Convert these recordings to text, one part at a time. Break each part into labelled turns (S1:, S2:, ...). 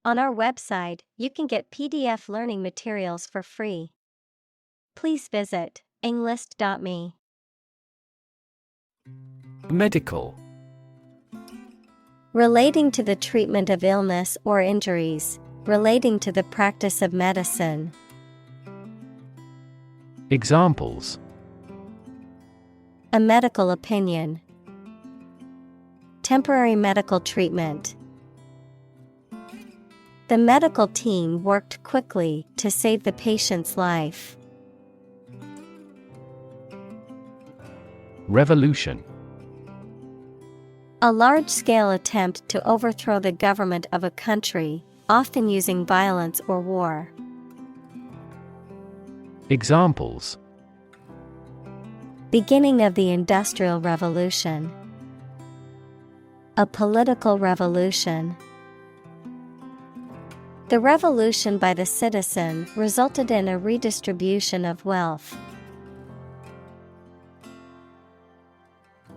S1: On our website, you can get PDF learning materials for free. Please visit englist.me.
S2: Medical.
S1: Relating to the treatment of illness or injuries, relating to the practice of medicine.
S2: Examples:
S1: A medical opinion. Temporary medical treatment. The medical team worked quickly to save the patient's life.
S2: Revolution.
S1: A large-scale attempt to overthrow the government of a country, often using violence or war.
S2: Examples:
S1: Beginning of the Industrial Revolution. A political revolution. The revolution by the citizen resulted in a redistribution of wealth.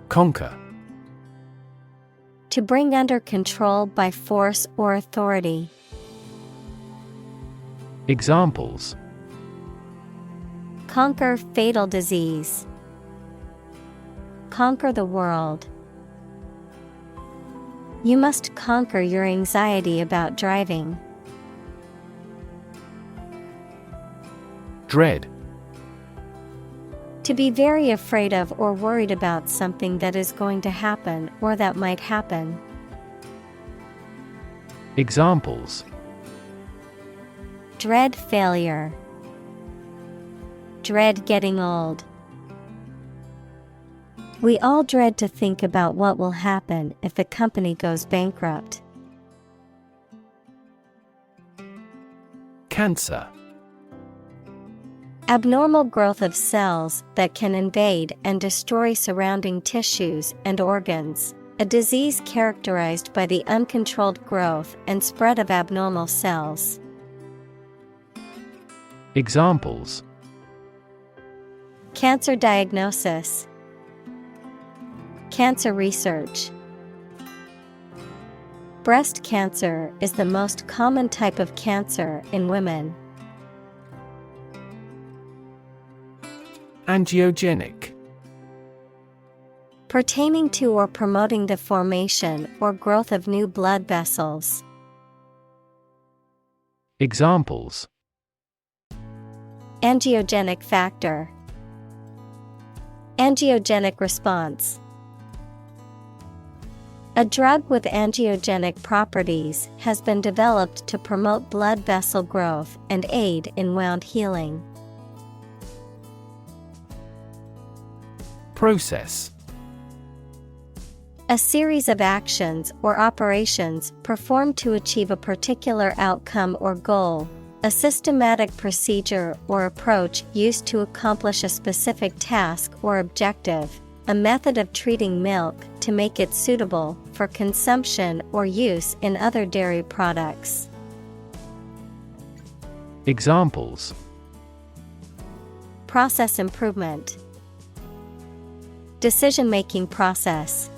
S2: Conquer.
S1: To bring under control by force or authority.
S2: Examples:
S1: Conquer fatal disease. Conquer the world. You must conquer your anxiety about driving.
S2: Dread.
S1: To be very afraid of or worried about something that is going to happen or that might happen.
S2: Examples:
S1: Dread failure. Dread getting old. We all dread to think about what will happen if the company goes bankrupt.
S2: Cancer.
S1: Abnormal growth of cells that can invade and destroy surrounding tissues and organs. A disease characterized by the uncontrolled growth and spread of abnormal cells.
S2: Examples:
S1: Cancer diagnosis. Cancer research. Breast cancer is the most common type of cancer in women.
S2: Angiogenic.
S1: Pertaining to or promoting the formation or growth of new blood vessels.
S2: Examples:
S1: Angiogenic factor. Angiogenic response. A drug with angiogenic properties has been developed to promote blood vessel growth and aid in wound healing.
S2: Process.
S1: A series of actions or operations performed to achieve a particular outcome or goal. A systematic procedure or approach used to accomplish a specific task or objective. A method of treating milk to make it suitable for consumption or use in other dairy products.
S2: Examples:
S1: Process improvement. Decision-making process.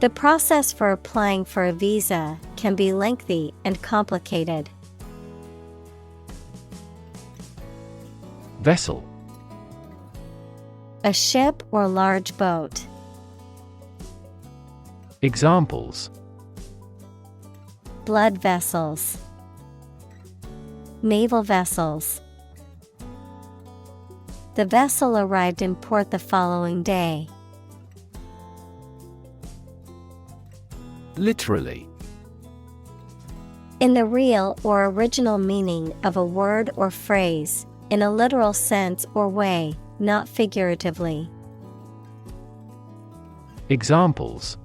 S1: The process for applying for a visa can be lengthy and complicated.
S2: Vessel.
S1: A ship or large boat.
S2: Examples:
S1: Blood vessels. Naval vessels. The vessel arrived in port the following day.
S2: Literally.
S1: In the real or original meaning of a word or phrase, in a literal sense or way, not figuratively.
S2: Examples: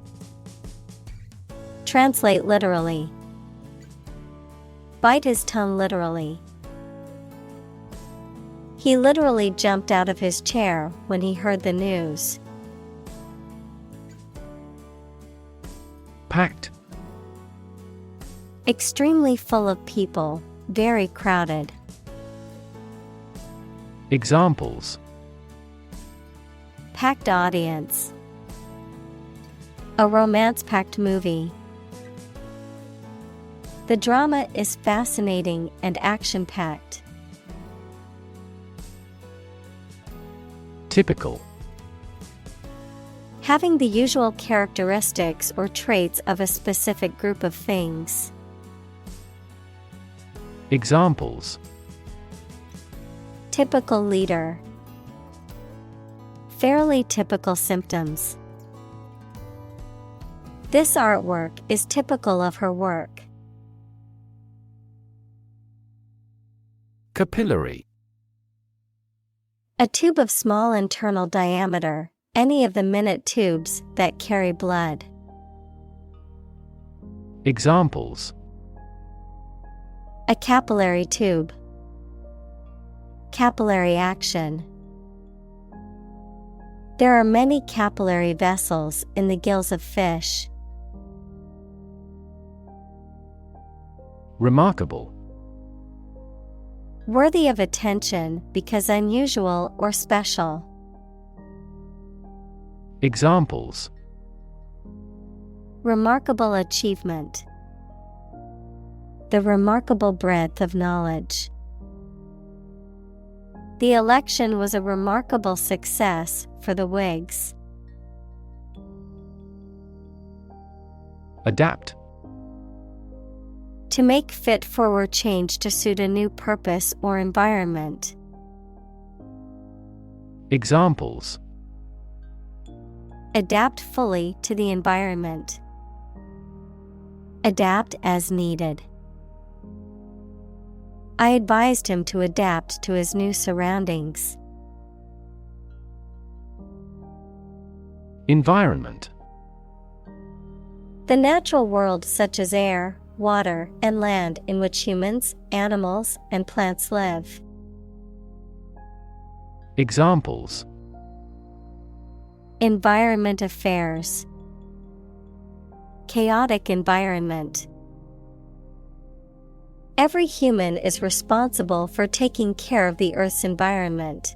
S1: Translate literally. Bite his tongue literally. He literally jumped out of his chair when he heard the news.
S2: Packed.
S1: Extremely full of people, very crowded.
S2: Examples:
S1: Packed audience. A romance-packed movie. The drama is fascinating and action-packed.
S2: Typical.
S1: Having the usual characteristics or traits of a specific group of things.
S2: Examples:
S1: Typical leader. Fairly typical symptoms. This artwork is typical of her work.
S2: Capillary.
S1: A tube of small internal diameter, any of the minute tubes that carry blood.
S2: Examples:
S1: A capillary tube. Capillary action. There are many capillary vessels in the gills of fish.
S2: Remarkable.
S1: Worthy of attention because unusual or special.
S2: Examples:
S1: Remarkable achievement. The remarkable breadth of knowledge. The election was a remarkable success for the Whigs.
S2: Adapt.
S1: To make fit forward change to suit a new purpose or environment.
S2: Examples:
S1: Adapt fully to the environment. Adapt as needed. I advised him to adapt to his new surroundings.
S2: Environment.
S1: The natural world such as air, water, and land in which humans, animals, and plants live.
S2: Examples:
S1: Environment affairs. Chaotic environment. Every human is responsible for taking care of the Earth's environment.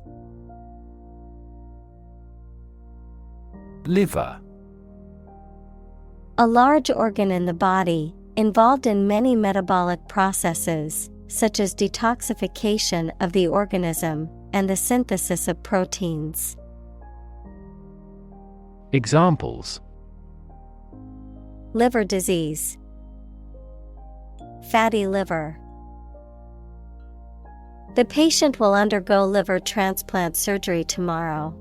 S2: Liver.
S1: A large organ in the body, involved in many metabolic processes, such as detoxification of the organism and the synthesis of proteins.
S2: Examples:
S1: Liver disease. Fatty liver. The patient will undergo liver transplant surgery tomorrow.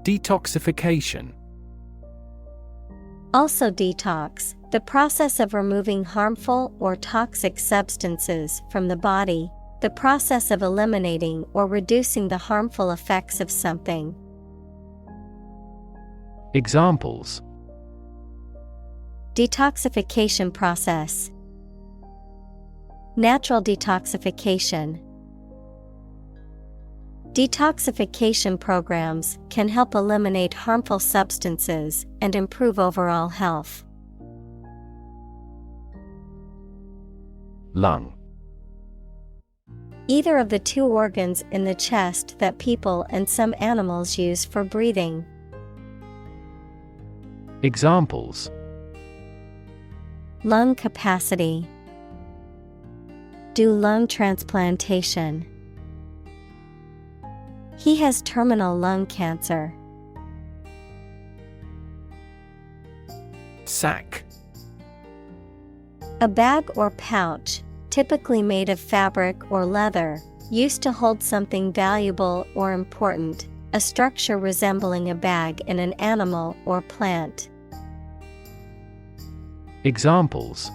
S2: Detoxification.
S1: Also detox, the process of removing harmful or toxic substances from the body, the process of eliminating or reducing the harmful effects of something.
S2: Examples:
S1: Detoxification process. Natural detoxification. Detoxification programs can help eliminate harmful substances and improve overall health.
S2: Lung.
S1: Either of the two organs in the chest that people and some animals use for breathing.
S2: Examples:
S1: Lung capacity. Do lung transplantation. He has terminal lung cancer.
S2: Sack.
S1: A bag or pouch, typically made of fabric or leather, used to hold something valuable or important, a structure resembling a bag in an animal or plant.
S2: Examples: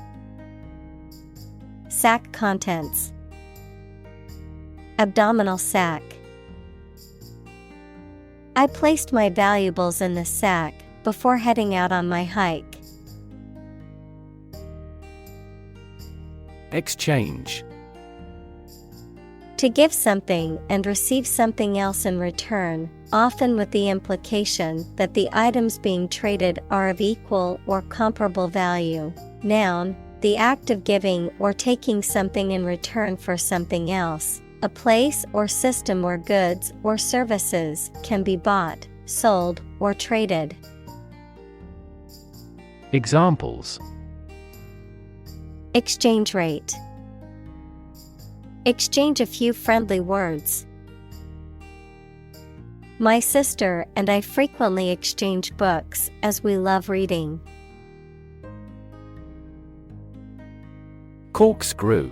S1: Sack contents. Abdominal sac. I placed my valuables in the sack before heading out on my hike.
S2: Exchange.
S1: To give something and receive something else in return, often with the implication that the items being traded are of equal or comparable value. Noun, the act of giving or taking something in return for something else, a place or system where goods or services can be bought, sold, or traded.
S2: Examples:
S1: exchange rate. Exchange a few friendly words. My sister and I frequently exchange books as we love reading.
S2: Corkscrew.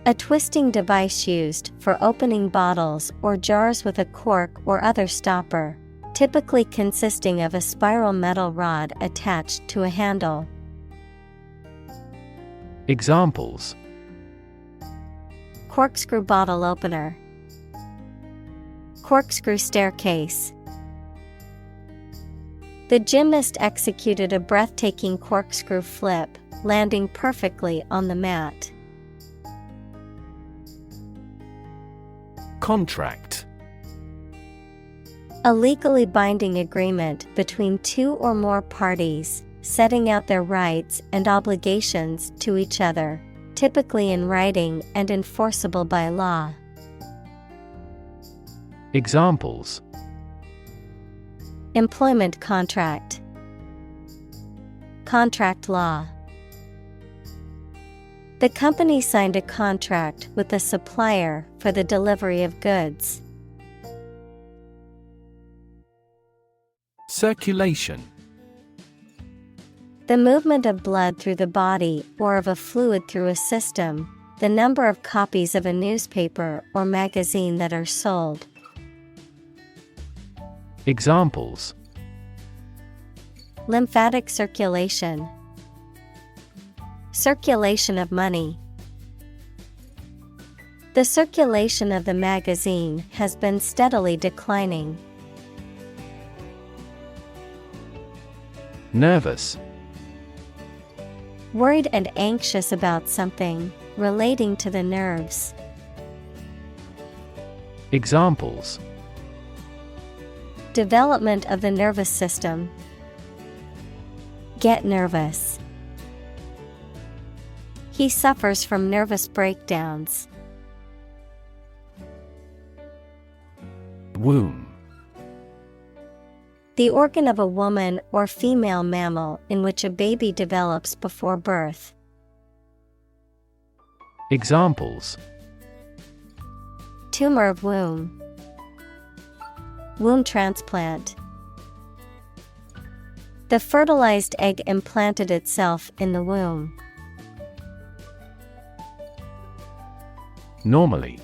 S1: A twisting device used for opening bottles or jars with a cork or other stopper, typically consisting of a spiral metal rod attached to a handle.
S2: Examples:
S1: corkscrew bottle opener. Corkscrew staircase. The gymnast executed a breathtaking corkscrew flip, landing perfectly on the mat.
S2: Contract.
S1: A legally binding agreement between two or more parties, setting out their rights and obligations to each other, typically in writing and enforceable by law.
S2: Examples:
S1: employment contract. Contract law. The company signed a contract with the supplier for the delivery of goods.
S2: Circulation.
S1: The movement of blood through the body or of a fluid through a system, the number of copies of a newspaper or magazine that are sold.
S2: Examples:
S1: lymphatic circulation. Circulation of money. The circulation of the magazine has been steadily declining.
S2: Nervous.
S1: Worried and anxious about something, relating to the nerves.
S2: Examples:
S1: development of the nervous system. Get nervous. He suffers from nervous breakdowns.
S2: Womb.
S1: The organ of a woman or female mammal in which a baby develops before birth.
S2: Examples:
S1: tumor of womb. Womb transplant. The fertilized egg implanted itself in the womb.
S2: Normally.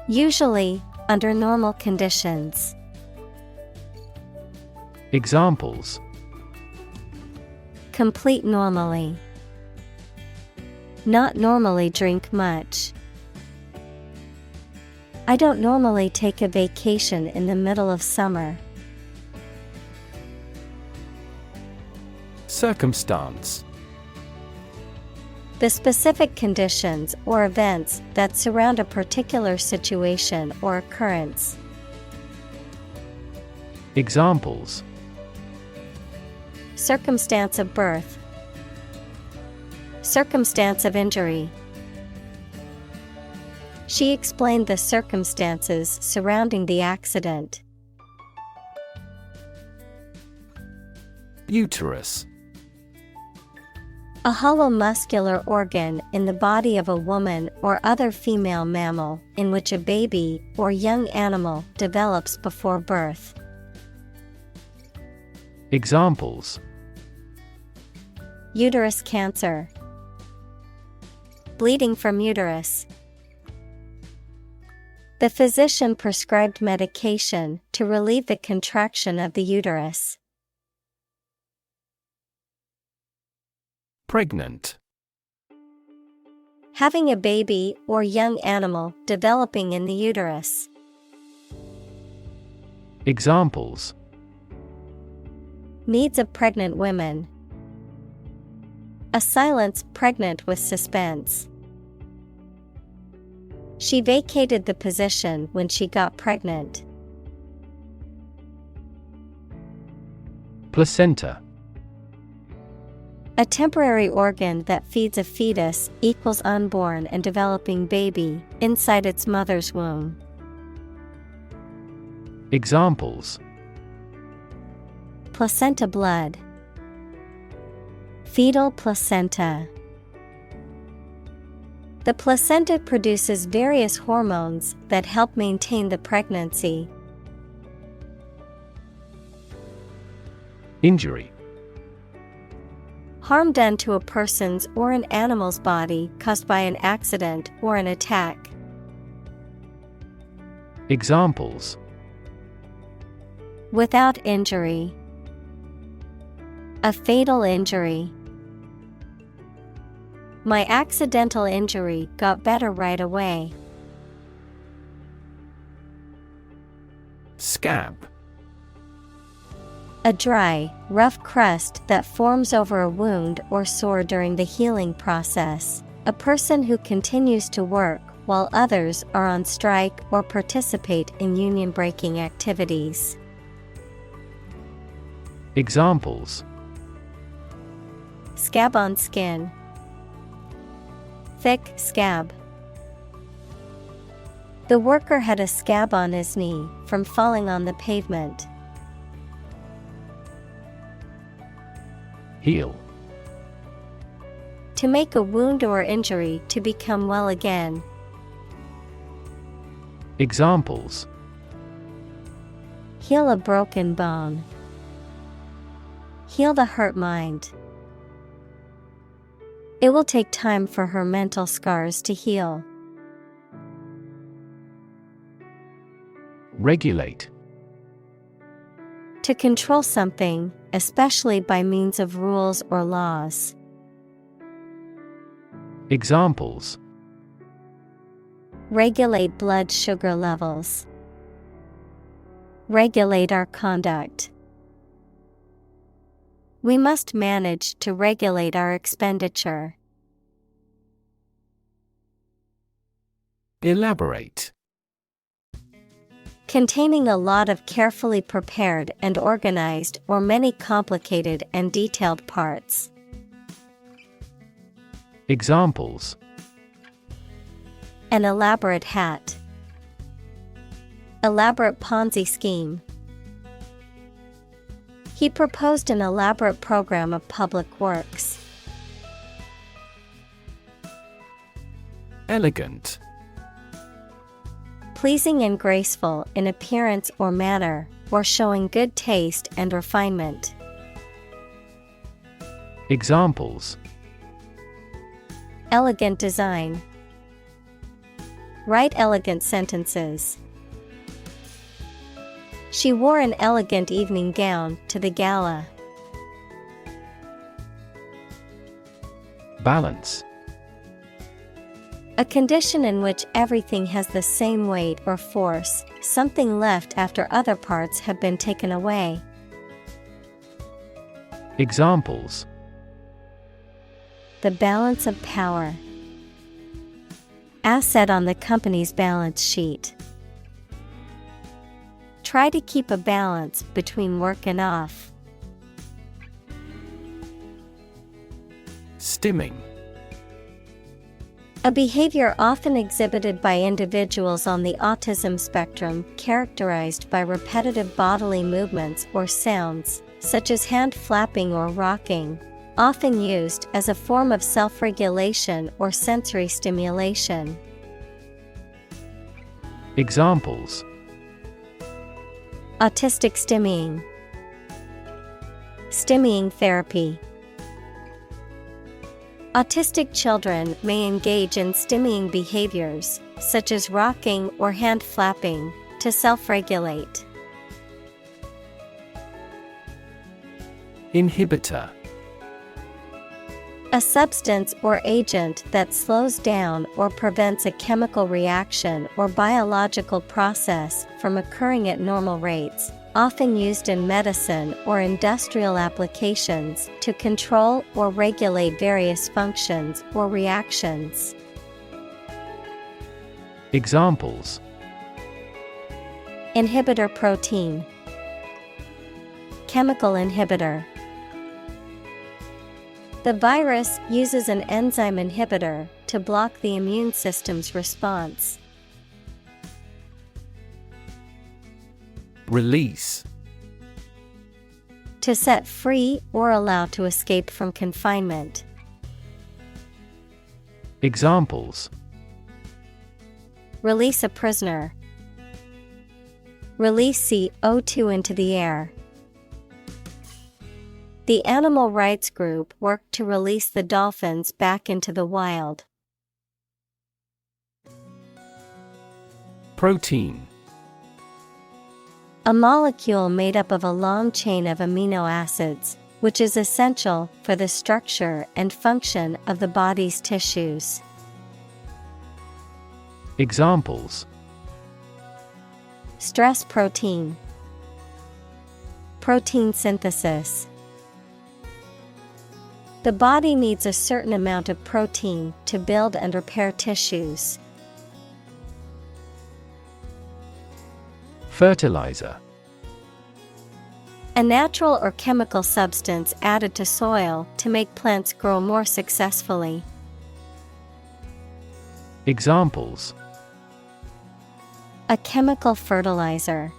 S1: Usually, under normal conditions.
S2: Examples:
S1: complete normally. Not normally drink much. I don't normally take a vacation in the middle of summer.
S2: Circumstance.
S1: The specific conditions or events that surround a particular situation or occurrence.
S2: Examples:
S1: circumstance of birth. Circumstance of injury. She explained the circumstances surrounding the accident.
S2: Uterus.
S1: A hollow muscular organ in the body of a woman or other female mammal in which a baby or young animal develops before birth.
S2: Examples:
S1: uterus cancer. Bleeding from uterus. The physician prescribed medication to relieve the contraction of the uterus.
S2: Pregnant.
S1: Having a baby or young animal developing in the uterus.
S2: Examples:
S1: needs of pregnant women. A silence pregnant with suspense. She vacated the position when she got pregnant.
S2: Placenta.
S1: A temporary organ that feeds a fetus equals unborn and developing baby inside its mother's womb.
S2: Examples:
S1: placenta blood. Fetal placenta. The placenta produces various hormones that help maintain the pregnancy.
S2: Injury.
S1: Harm done to a person's or an animal's body caused by an accident or an attack.
S2: Examples.
S1: Without injury. A fatal injury. My accidental injury got better right away.
S2: Scab.
S1: A dry, rough crust that forms over a wound or sore during the healing process. A person who continues to work while others are on strike or participate in union-breaking activities.
S2: Examples.
S1: Scab on skin. Thick scab. The worker had a scab on his knee from falling on the pavement.
S2: Heal.
S1: To make a wound or injury to become well again.
S2: Examples.
S1: Heal a broken bone. Heal the hurt mind. It will take time for her mental scars to heal.
S2: Regulate.
S1: To control something, especially by means of rules or laws.
S2: Examples.
S1: Regulate blood sugar levels. Regulate our conduct. We must manage to regulate our expenditure.
S2: Elaborate.
S1: Containing a lot of carefully prepared and organized or many complicated and detailed parts.
S2: Examples.
S1: An elaborate hat. Elaborate Ponzi scheme. He proposed an elaborate program of public works.
S2: Elegant.
S1: Pleasing and graceful in appearance or manner, or showing good taste and refinement.
S2: Examples.
S1: Elegant design. Write elegant sentences. She wore an elegant evening gown to the gala.
S2: Balance.
S1: A condition in which everything has the same weight or force, something left after other parts have been taken away.
S2: Examples.
S1: The balance of power. Asset on the company's balance sheet. Try to keep a balance between work and off.
S2: Stimming.
S1: A behavior often exhibited by individuals on the autism spectrum characterized by repetitive bodily movements or sounds, such as hand flapping or rocking, often used as a form of self-regulation or sensory stimulation.
S2: Examples.
S1: Autistic stimming. Stimming therapy. Autistic children may engage in stimming behaviors, such as rocking or hand flapping, to self-regulate.
S2: Inhibitor.
S1: A substance or agent that slows down or prevents a chemical reaction or biological process from occurring at normal rates, often used in medicine or industrial applications to control or regulate various functions or reactions.
S2: Examples.
S1: Inhibitor protein. Chemical inhibitor. The virus uses an enzyme inhibitor to block the immune system's response.
S2: Release.
S1: To set free or allow to escape from confinement.
S2: Examples:
S1: Release a prisoner. Release CO2 into the air. The animal rights group worked to release the dolphins back into the wild.
S2: Protein.
S1: A molecule made up of a long chain of amino acids, which is essential for the structure and function of the body's tissues.
S2: Examples:
S1: Stress protein. Protein synthesis. The body needs a certain amount of protein to build and repair tissues.
S2: Fertilizer.
S1: A natural or chemical substance added to soil to make plants grow more successfully.
S2: Examples:
S1: A chemical fertilizer.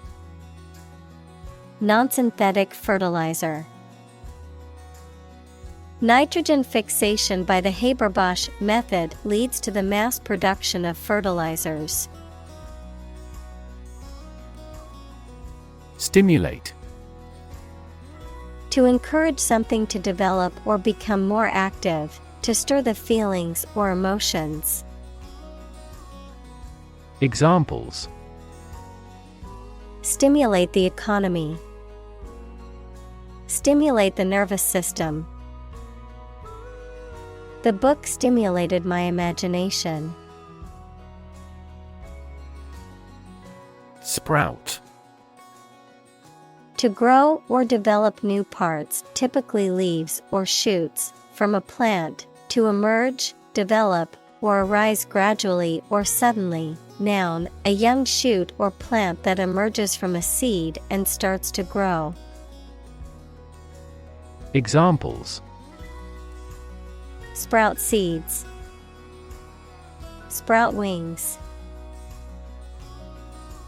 S1: Non-synthetic fertilizer. Nitrogen fixation by the Haber-Bosch method leads to the mass production of fertilizers.
S2: Stimulate.
S1: To encourage something to develop or become more active, to stir the feelings or emotions.
S2: Examples:
S1: Stimulate the economy. Stimulate the nervous system. The book stimulated my imagination.
S2: Sprout.
S1: To grow or develop new parts, typically leaves or shoots, from a plant, to emerge, develop, or arise gradually or suddenly. Noun, a young shoot or plant that emerges from a seed and starts to grow.
S2: Examples:
S1: Sprout seeds. Sprout wings.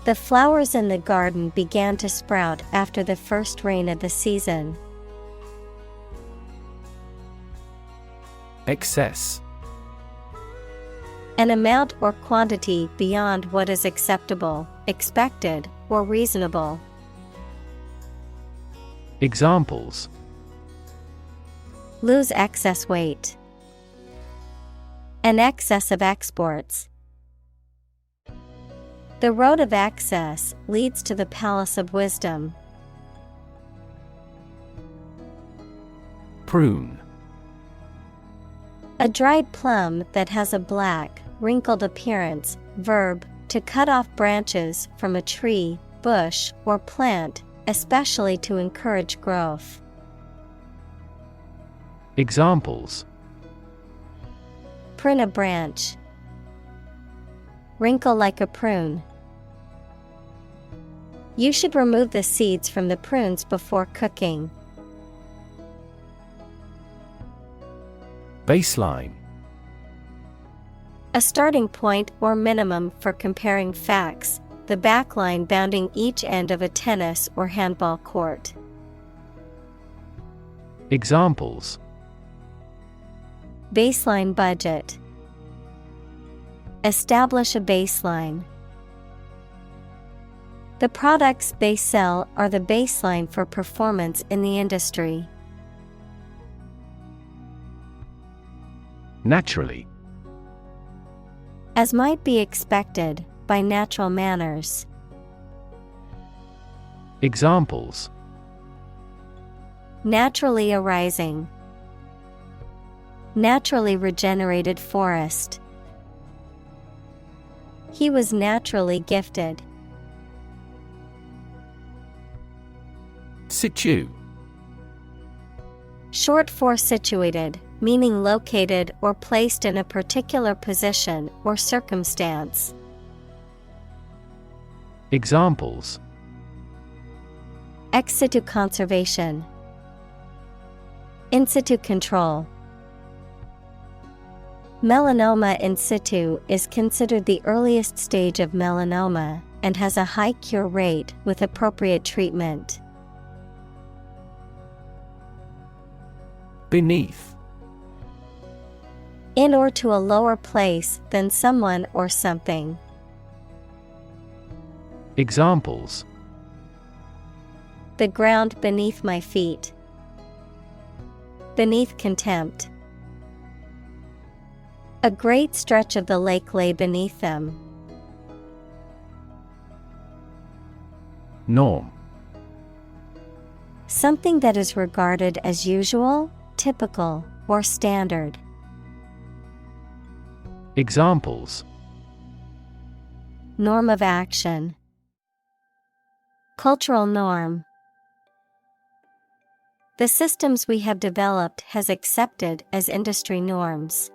S1: The flowers in the garden began to sprout after the first rain of the season.
S2: Excess.
S1: An amount or quantity beyond what is acceptable, expected, or reasonable.
S2: Examples:
S1: Lose excess weight. An excess of exports. The road of access leads to the palace of wisdom.
S2: Prune.
S1: A dried plum that has a black, wrinkled appearance. Verb, to cut off branches from a tree, bush, or plant, especially to encourage growth.
S2: Examples:
S1: Prune a branch. Wrinkle like a prune. You should remove the seeds from the prunes before cooking.
S2: Baseline.
S1: A starting point or minimum for comparing facts, the backline bounding each end of a tennis or handball court.
S2: Examples:
S1: Baseline budget. Establish a baseline. The products they sell are the baseline for performance in the industry.
S2: Naturally.
S1: As might be expected, by natural manners.
S2: Examples:
S1: Naturally arising. Naturally regenerated forest. He was naturally gifted.
S2: Situ.
S1: Short for situated, meaning located or placed in a particular position or circumstance.
S2: Examples:
S1: Ex situ conservation. In situ control. Melanoma in situ is considered the earliest stage of melanoma and has a high cure rate with appropriate treatment.
S2: Beneath.
S1: In or to a lower place than someone or something.
S2: Examples:
S1: The ground beneath my feet. Beneath contempt. A great stretch of the lake lay beneath them.
S2: Norm.
S1: Something that is regarded as usual, typical, or standard.
S2: Examples:
S1: Norm of action. Cultural norm. The systems we have developed has accepted as industry norms.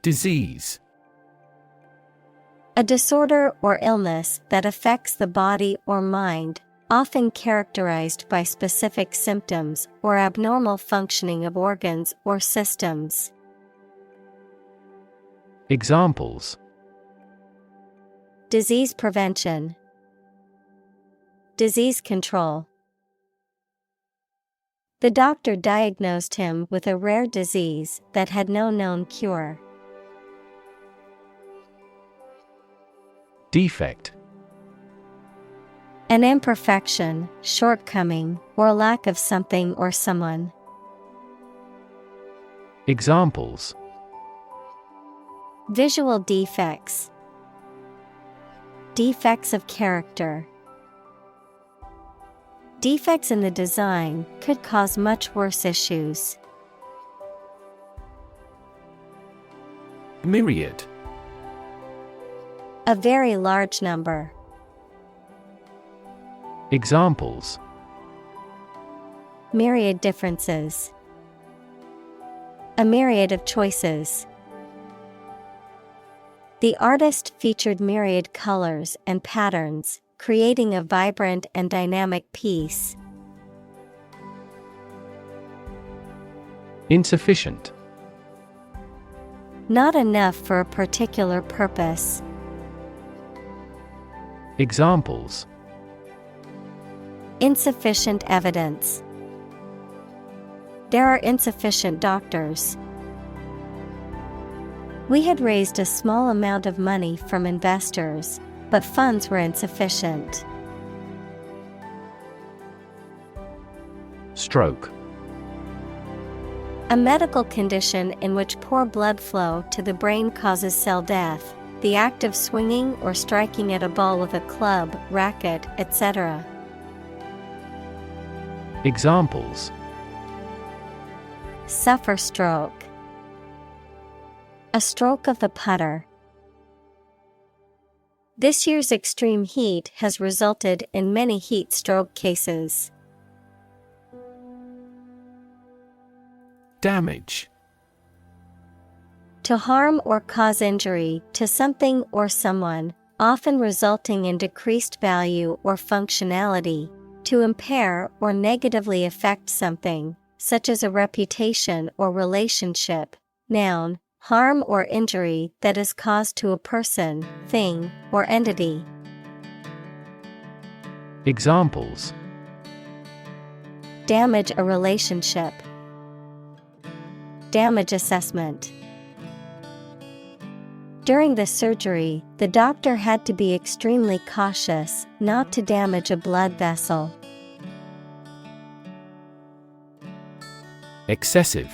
S2: Disease.
S1: A disorder or illness that affects the body or mind, often characterized by specific symptoms or abnormal functioning of organs or systems.
S2: Examples:
S1: Disease prevention. Disease control. The doctor diagnosed him with a rare disease that had no known cure.
S2: Defect.
S1: An imperfection, shortcoming, or lack of something or someone.
S2: Examples:
S1: Visual defects. Defects of character. Defects in the design could cause much worse issues.
S2: Myriad.
S1: A very large number.
S2: Examples:
S1: Myriad differences. A myriad of choices. The artist featured myriad colors and patterns, creating a vibrant and dynamic piece.
S2: Insufficient.
S1: Not enough for a particular purpose.
S2: Examples:
S1: Insufficient evidence. There are insufficient doctors. We had raised a small amount of money from investors, but funds were insufficient.
S2: Stroke.
S1: A medical condition in which poor blood flow to the brain causes cell death, the act of swinging or striking at a ball with a club, racket, etc.
S2: Examples:
S1: Suffer stroke. A stroke of the putter. This year's extreme heat has resulted in many heat stroke cases.
S2: Damage.
S1: To harm or cause injury to something or someone, often resulting in decreased value or functionality, to impair or negatively affect something, such as a reputation or relationship. Noun, harm or injury that is caused to a person, thing, or entity.
S2: Examples:
S1: Damage a relationship. Damage assessment. During the surgery, the doctor had to be extremely cautious not to damage a blood vessel.
S2: Excessive.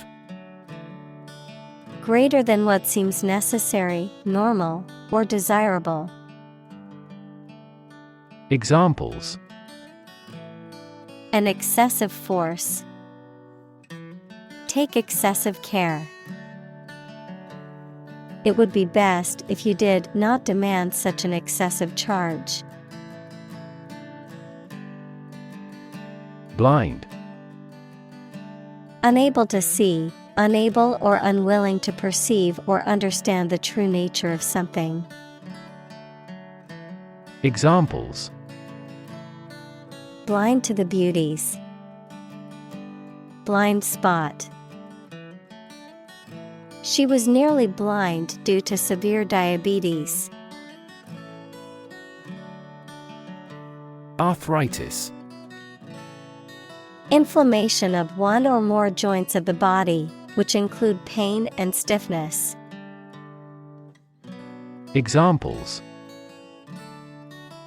S1: Greater than what seems necessary, normal, or desirable.
S2: Examples:
S1: An excessive force. Take excessive care. It would be best if you did not demand such an excessive charge.
S2: Blind.
S1: Unable to see, unable or unwilling to perceive or understand the true nature of something.
S2: Examples:
S1: Blind to the beauties. Blind spot. She was nearly blind due to severe diabetes.
S2: Arthritis.
S1: Inflammation of one or more joints of the body, which include pain and stiffness.
S2: Examples: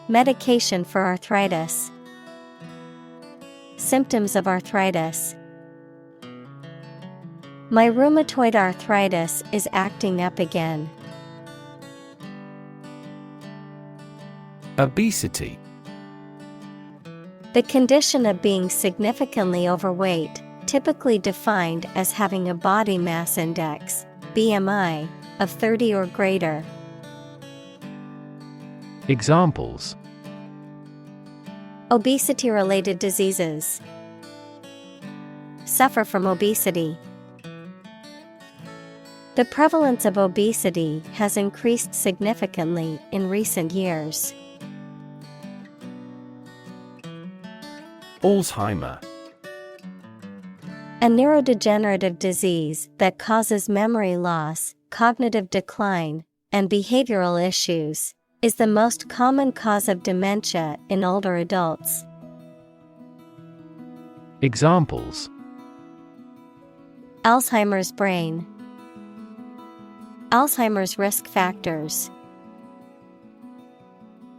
S1: Medication for arthritis. Symptoms of arthritis. My rheumatoid arthritis is acting up again.
S2: Obesity.
S1: The condition of being significantly overweight, typically defined as having a body mass index, BMI, of 30 or greater.
S2: Examples:
S1: Obesity-related diseases. Suffer from obesity. The prevalence of obesity has increased significantly in recent years.
S2: Alzheimer.
S1: A neurodegenerative disease that causes memory loss, cognitive decline, and behavioral issues, is the most common cause of dementia in older adults.
S2: Examples:
S1: Alzheimer's brain. Alzheimer's risk factors.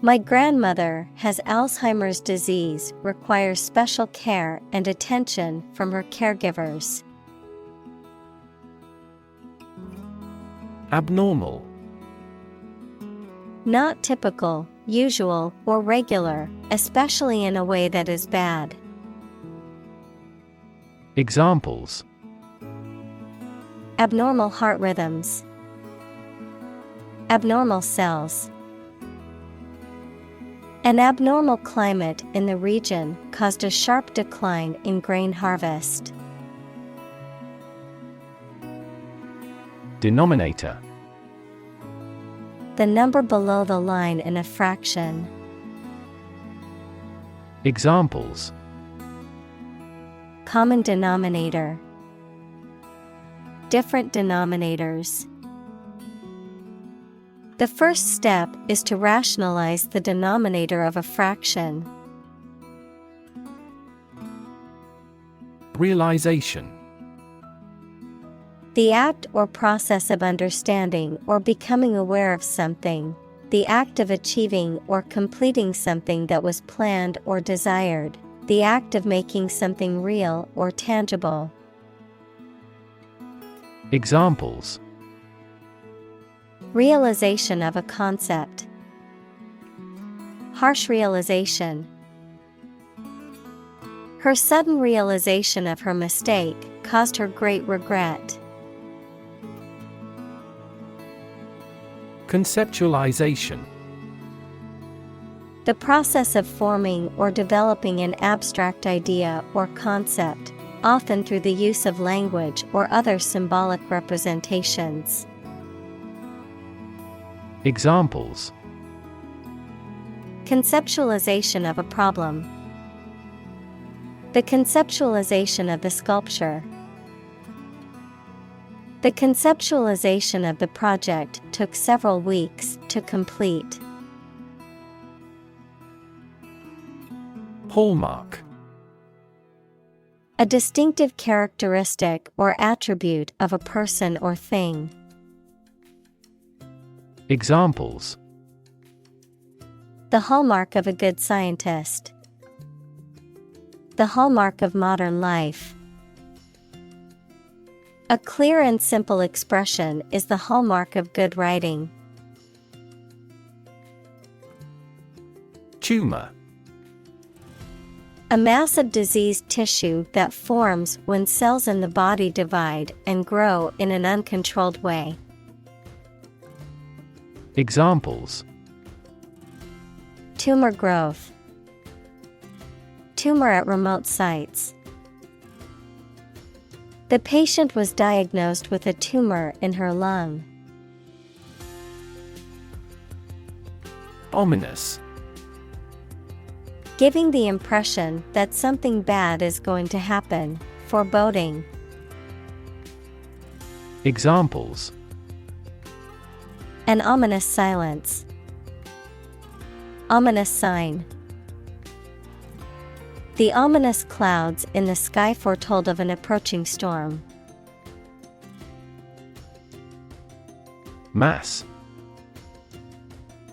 S1: My grandmother has Alzheimer's disease, requires special care and attention from her caregivers.
S2: Abnormal.
S1: Not typical, usual, or regular, especially in a way that is bad.
S2: Examples:
S1: Abnormal heart rhythms. Abnormal cells. An abnormal climate in the region caused a sharp decline in grain harvest.
S2: Denominator.
S1: The number below the line in a fraction.
S2: Examples:
S1: Common denominator. Different denominators. The first step is to rationalize the denominator of a fraction.
S2: Realization.
S1: The act or process of understanding or becoming aware of something, the act of achieving or completing something that was planned or desired, the act of making something real or tangible.
S2: Examples:
S1: Realization of a concept. Harsh realization. Her sudden realization of her mistake caused her great regret.
S2: Conceptualization.
S1: The process of forming or developing an abstract idea or concept, often through the use of language or other symbolic representations.
S2: Examples:
S1: Conceptualization of a problem. The conceptualization of the sculpture. The conceptualization of the project took several weeks to complete.
S2: Hallmark.
S1: A distinctive characteristic or attribute of a person or thing.
S2: Examples:
S1: The hallmark of a good scientist. The hallmark of modern life. A clear and simple expression is the hallmark of good writing.
S2: Tumor.
S1: A mass of diseased tissue that forms when cells in the body divide and grow in an uncontrolled way.
S2: Examples:
S1: Tumor growth. Tumor at remote sites. The patient was diagnosed with a tumor in her lung.
S2: Ominous.
S1: Giving the impression that something bad is going to happen, foreboding.
S2: Examples:
S1: An ominous silence. Ominous sign. The ominous clouds in the sky foretold of an approaching storm.
S2: Mass.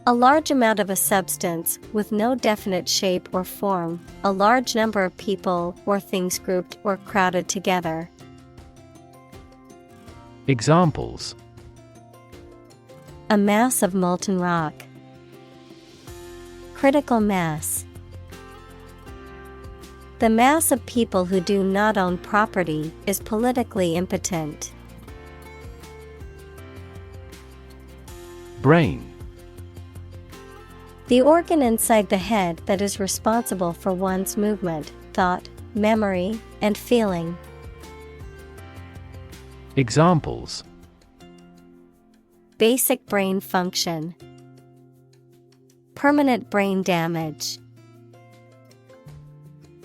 S1: A large amount of a substance with no definite shape or form, a large number of people or things grouped or crowded together.
S2: Examples:
S1: A mass of molten rock. Critical mass. The mass of people who do not own property is politically impotent.
S2: Brain.
S1: The organ inside the head that is responsible for one's movement, thought, memory, and feeling.
S2: Examples:
S1: Basic brain function. Permanent brain damage.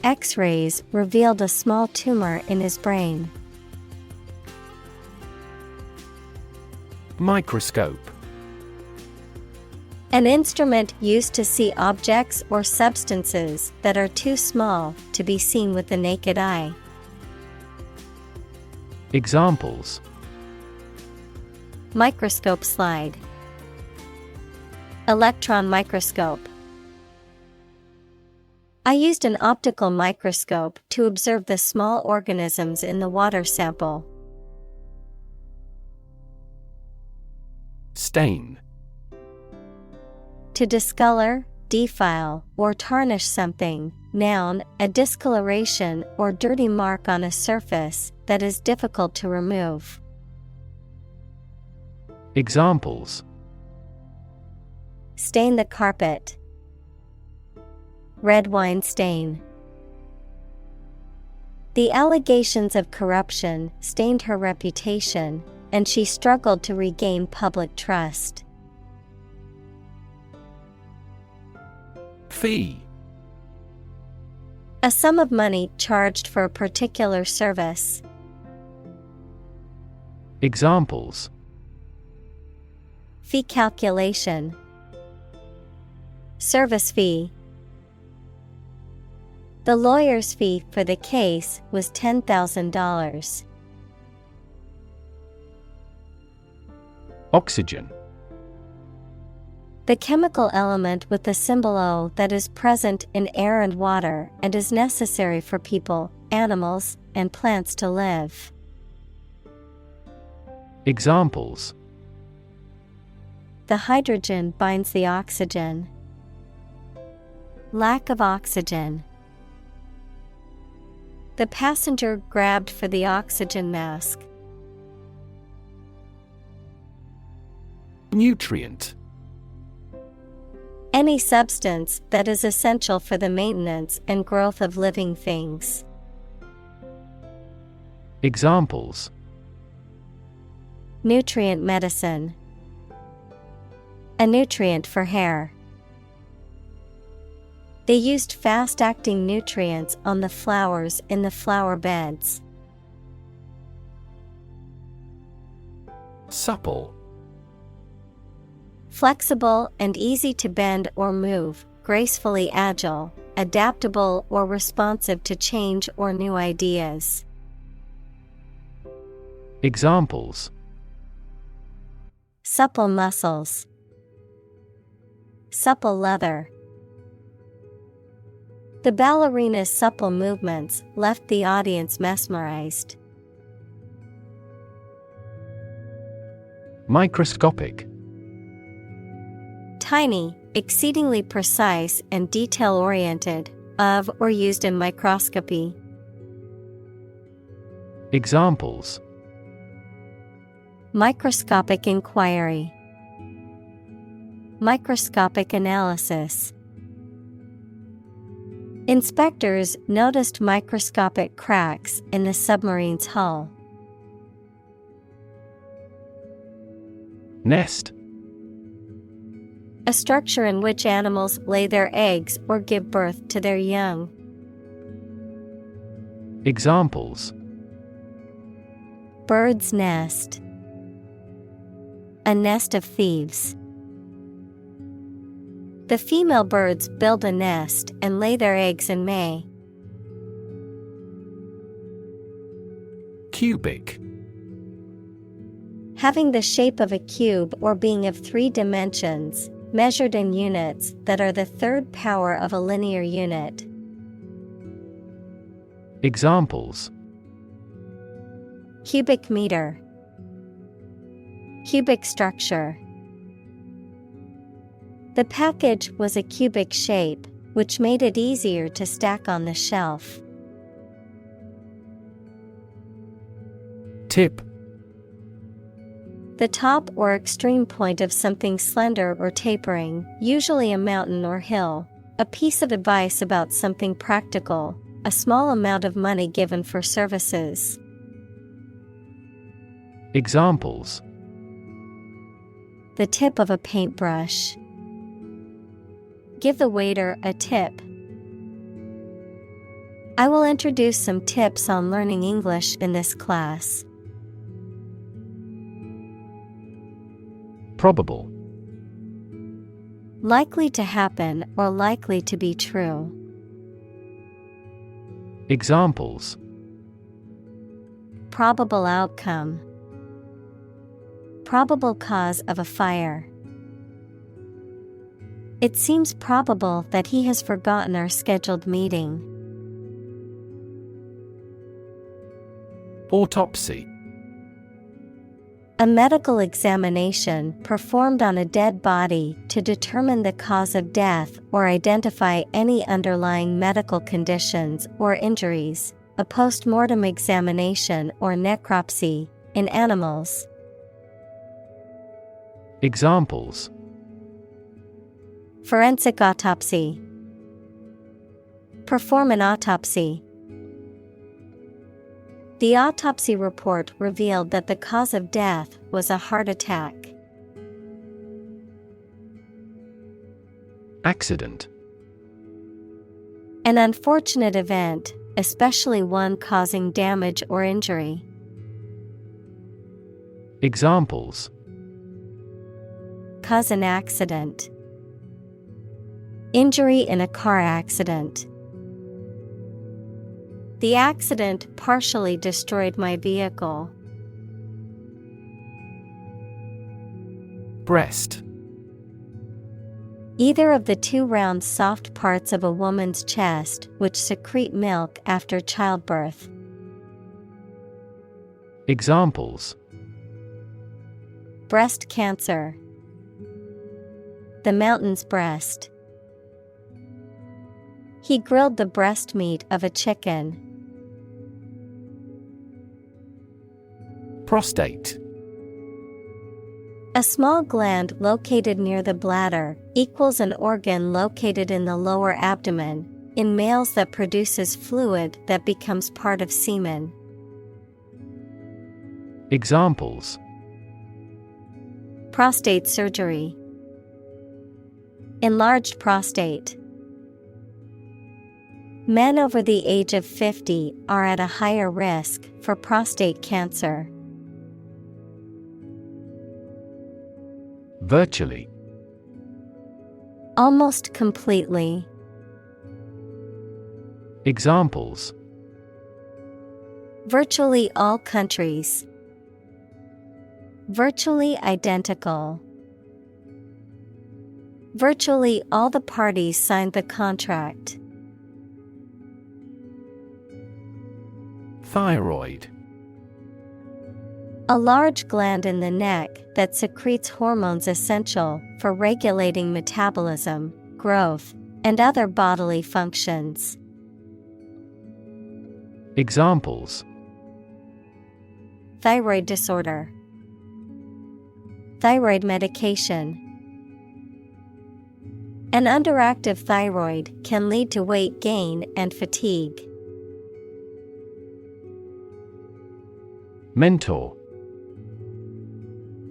S1: X-rays revealed a small tumor in his brain.
S2: Microscope.
S1: An instrument used to see objects or substances that are too small to be seen with the naked eye.
S2: Examples:
S1: Microscope slide. Electron microscope. I used an optical microscope to observe the small organisms in the water sample.
S2: Stain.
S1: To discolor, defile, or tarnish something. Noun, a discoloration or dirty mark on a surface that is difficult to remove.
S2: Examples:
S1: Stain the carpet. Red wine stain. The allegations of corruption stained her reputation, and she struggled to regain public trust.
S2: Fee.
S1: A sum of money charged for a particular service.
S2: Examples:
S1: Fee calculation. Service fee. The lawyer's fee for the case was $10,000.
S2: Oxygen.
S1: The chemical element with the symbol O that is present in air and water and is necessary for people, animals, and plants to live.
S2: Examples:
S1: The hydrogen binds the oxygen. Lack of oxygen. The passenger grabbed for the oxygen mask.
S2: Nutrient.
S1: Any substance that is essential for the maintenance and growth of living things.
S2: Examples:
S1: Nutrient medicine. A nutrient for hair. They used fast-acting nutrients on the flowers in the flower beds.
S2: Supple.
S1: Flexible and easy to bend or move, gracefully agile, adaptable or responsive to change or new ideas.
S2: Examples:
S1: Supple muscles. Supple leather. The ballerina's supple movements left the audience mesmerized.
S2: Microscopic.
S1: Tiny, exceedingly precise and detail-oriented, of or used in microscopy.
S2: Examples:
S1: Microscopic inquiry. Microscopic analysis. Inspectors noticed microscopic cracks in the submarine's hull.
S2: Nest.
S1: A structure in which animals lay their eggs or give birth to their young.
S2: Examples:
S1: Bird's nest. A nest of thieves. The female birds build a nest and lay their eggs in May.
S2: Cubic.
S1: Having the shape of a cube or being of 3 dimensions, measured in units that are the third power of a linear unit.
S2: Examples:
S1: Cubic meter. Cubic structure. The package was a cubic shape, which made it easier to stack on the shelf.
S2: Tip.
S1: The top or extreme point of something slender or tapering, usually a mountain or hill. A piece of advice about something practical, a small amount of money given for services.
S2: Examples:
S1: The tip of a paintbrush. Give the waiter a tip. I will introduce some tips on learning English in this class.
S2: Probable.
S1: Likely to happen or likely to be true.
S2: Examples:
S1: Probable outcome. Probable cause of a fire. It seems probable that he has forgotten our scheduled meeting.
S2: Autopsy.
S1: A medical examination performed on a dead body to determine the cause of death or identify any underlying medical conditions or injuries, a post-mortem examination or necropsy, in animals.
S2: Examples:
S1: Forensic autopsy. Perform an autopsy. The autopsy report revealed that the cause of death was a heart attack.
S2: Accident.
S1: An unfortunate event, especially one causing damage or injury.
S2: Examples:
S1: Cause an accident. Injury in a car accident. The accident partially destroyed my vehicle.
S2: Breast.
S1: Either of the 2 round soft parts of a woman's chest which secrete milk after childbirth.
S2: Examples:
S1: Breast cancer. The mountain's breast. He grilled the breast meat of a chicken.
S2: Prostate.
S1: A small gland located near the bladder, equals an organ located in the lower abdomen, in males that produces fluid that becomes part of semen.
S2: Examples:
S1: Prostate surgery. Enlarged prostate. Men over the age of 50 are at a higher risk for prostate cancer.
S2: Virtually.
S1: Almost completely.
S2: Examples:
S1: Virtually all countries. Virtually identical. Virtually all the parties signed the contract.
S2: Thyroid.
S1: A large gland in the neck that secretes hormones essential for regulating metabolism, growth, and other bodily functions.
S2: Examples:
S1: Thyroid disorder. Thyroid medication. An underactive thyroid can lead to weight gain and fatigue.
S2: Mentor.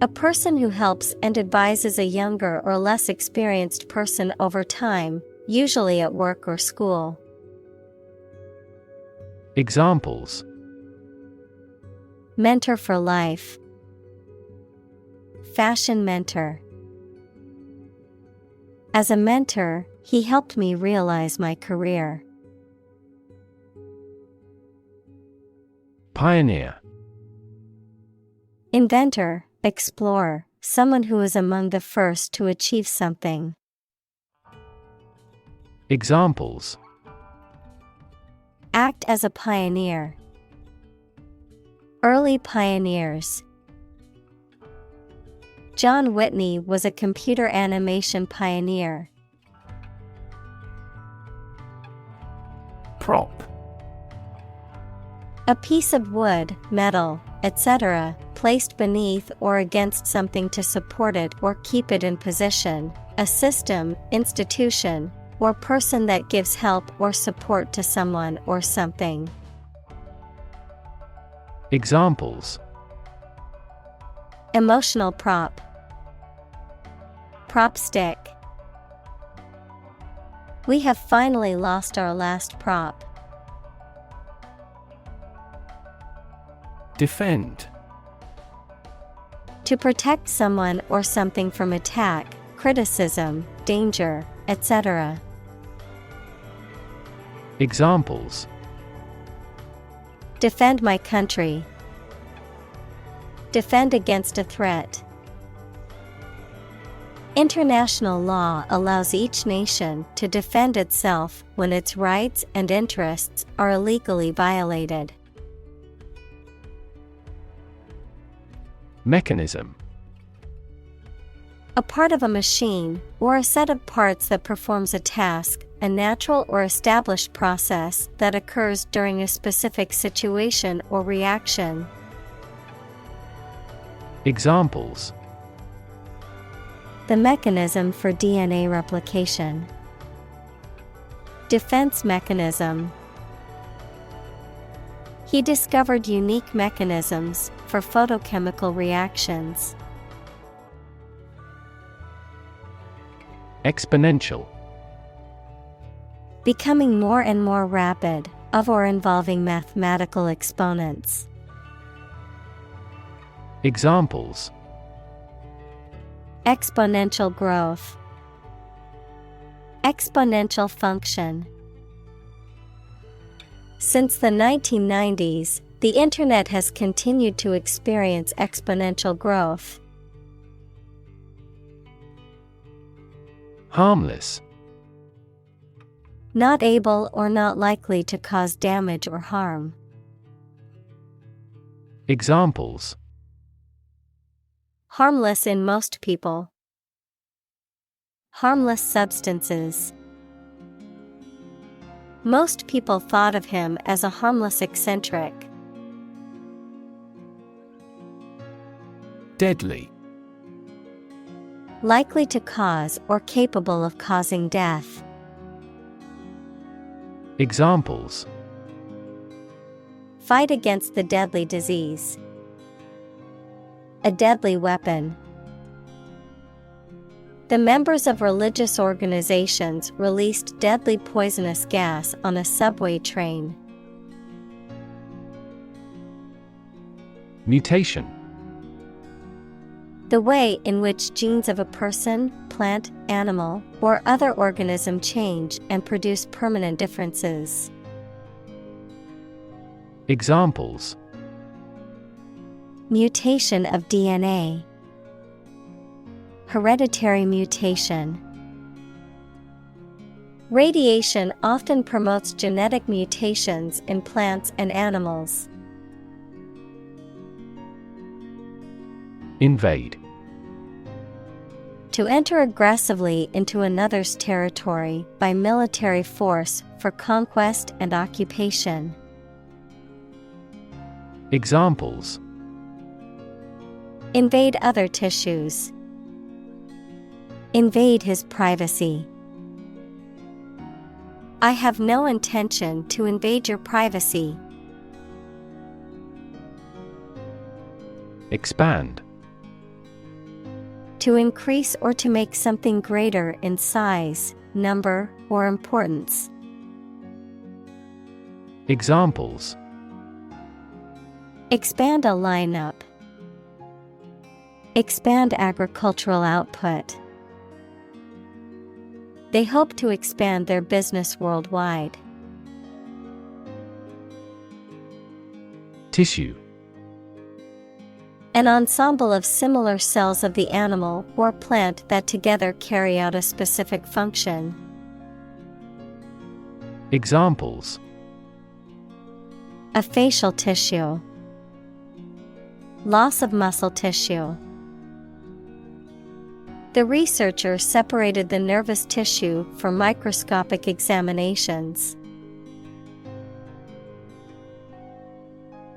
S1: A person who helps and advises a younger or less experienced person over time, usually at work or school.
S2: Examples:
S1: Mentor for life. Fashion mentor. As a mentor, he helped me realize my career.
S2: Pioneer.
S1: Inventor, explorer, someone who is among the first to achieve something.
S2: Examples:
S1: Act as a pioneer. Early pioneers. John Whitney was a computer animation pioneer.
S2: Prop.
S1: A piece of wood, metal, etc., placed beneath or against something to support it or keep it in position, a system, institution, or person that gives help or support to someone or something.
S2: Examples:
S1: Emotional prop. Prop stick. We have finally lost our last prop.
S2: Defend.
S1: To protect someone or something from attack, criticism, danger, etc.
S2: Examples:
S1: Defend my country. Defend against a threat. International law allows each nation to defend itself when its rights and interests are illegally violated.
S2: Mechanism.
S1: A part of a machine, or a set of parts that performs a task, a natural or established process that occurs during a specific situation or reaction.
S2: Examples:
S1: The mechanism for DNA replication. Defense mechanism. He discovered unique mechanisms for photochemical reactions.
S2: Exponential.
S1: Becoming more and more rapid, of or involving mathematical exponents.
S2: Examples:
S1: Exponential growth. Exponential function. Since the 1990s, the Internet has continued to experience exponential growth.
S2: Harmless.
S1: Not able or not likely to cause damage or harm.
S2: Examples:
S1: Harmless in most people. Harmless substances. Most people thought of him as a harmless eccentric.
S2: Deadly.
S1: Likely to cause or capable of causing death.
S2: Examples:
S1: Fight against the deadly disease. A deadly weapon. The members of religious organizations released deadly poisonous gas on a subway train.
S2: Mutation.
S1: The way in which genes of a person, plant, animal, or other organism change and produce permanent differences.
S2: Examples:
S1: Mutation of DNA. Hereditary mutation. Radiation often promotes genetic mutations in plants and animals.
S2: Invade.
S1: To enter aggressively into another's territory by military force for conquest and occupation.
S2: Examples:
S1: Invade other tissues. Invade his privacy. I have no intention to invade your privacy.
S2: Expand.
S1: To increase or to make something greater in size, number, or importance.
S2: Examples:
S1: Expand a lineup. Expand agricultural output. They hope to expand their business worldwide.
S2: Tissue.
S1: An ensemble of similar cells of the animal or plant that together carry out a specific function.
S2: Examples:
S1: A facial tissue. Loss of muscle tissue. The researcher separated the nervous tissue for microscopic examinations.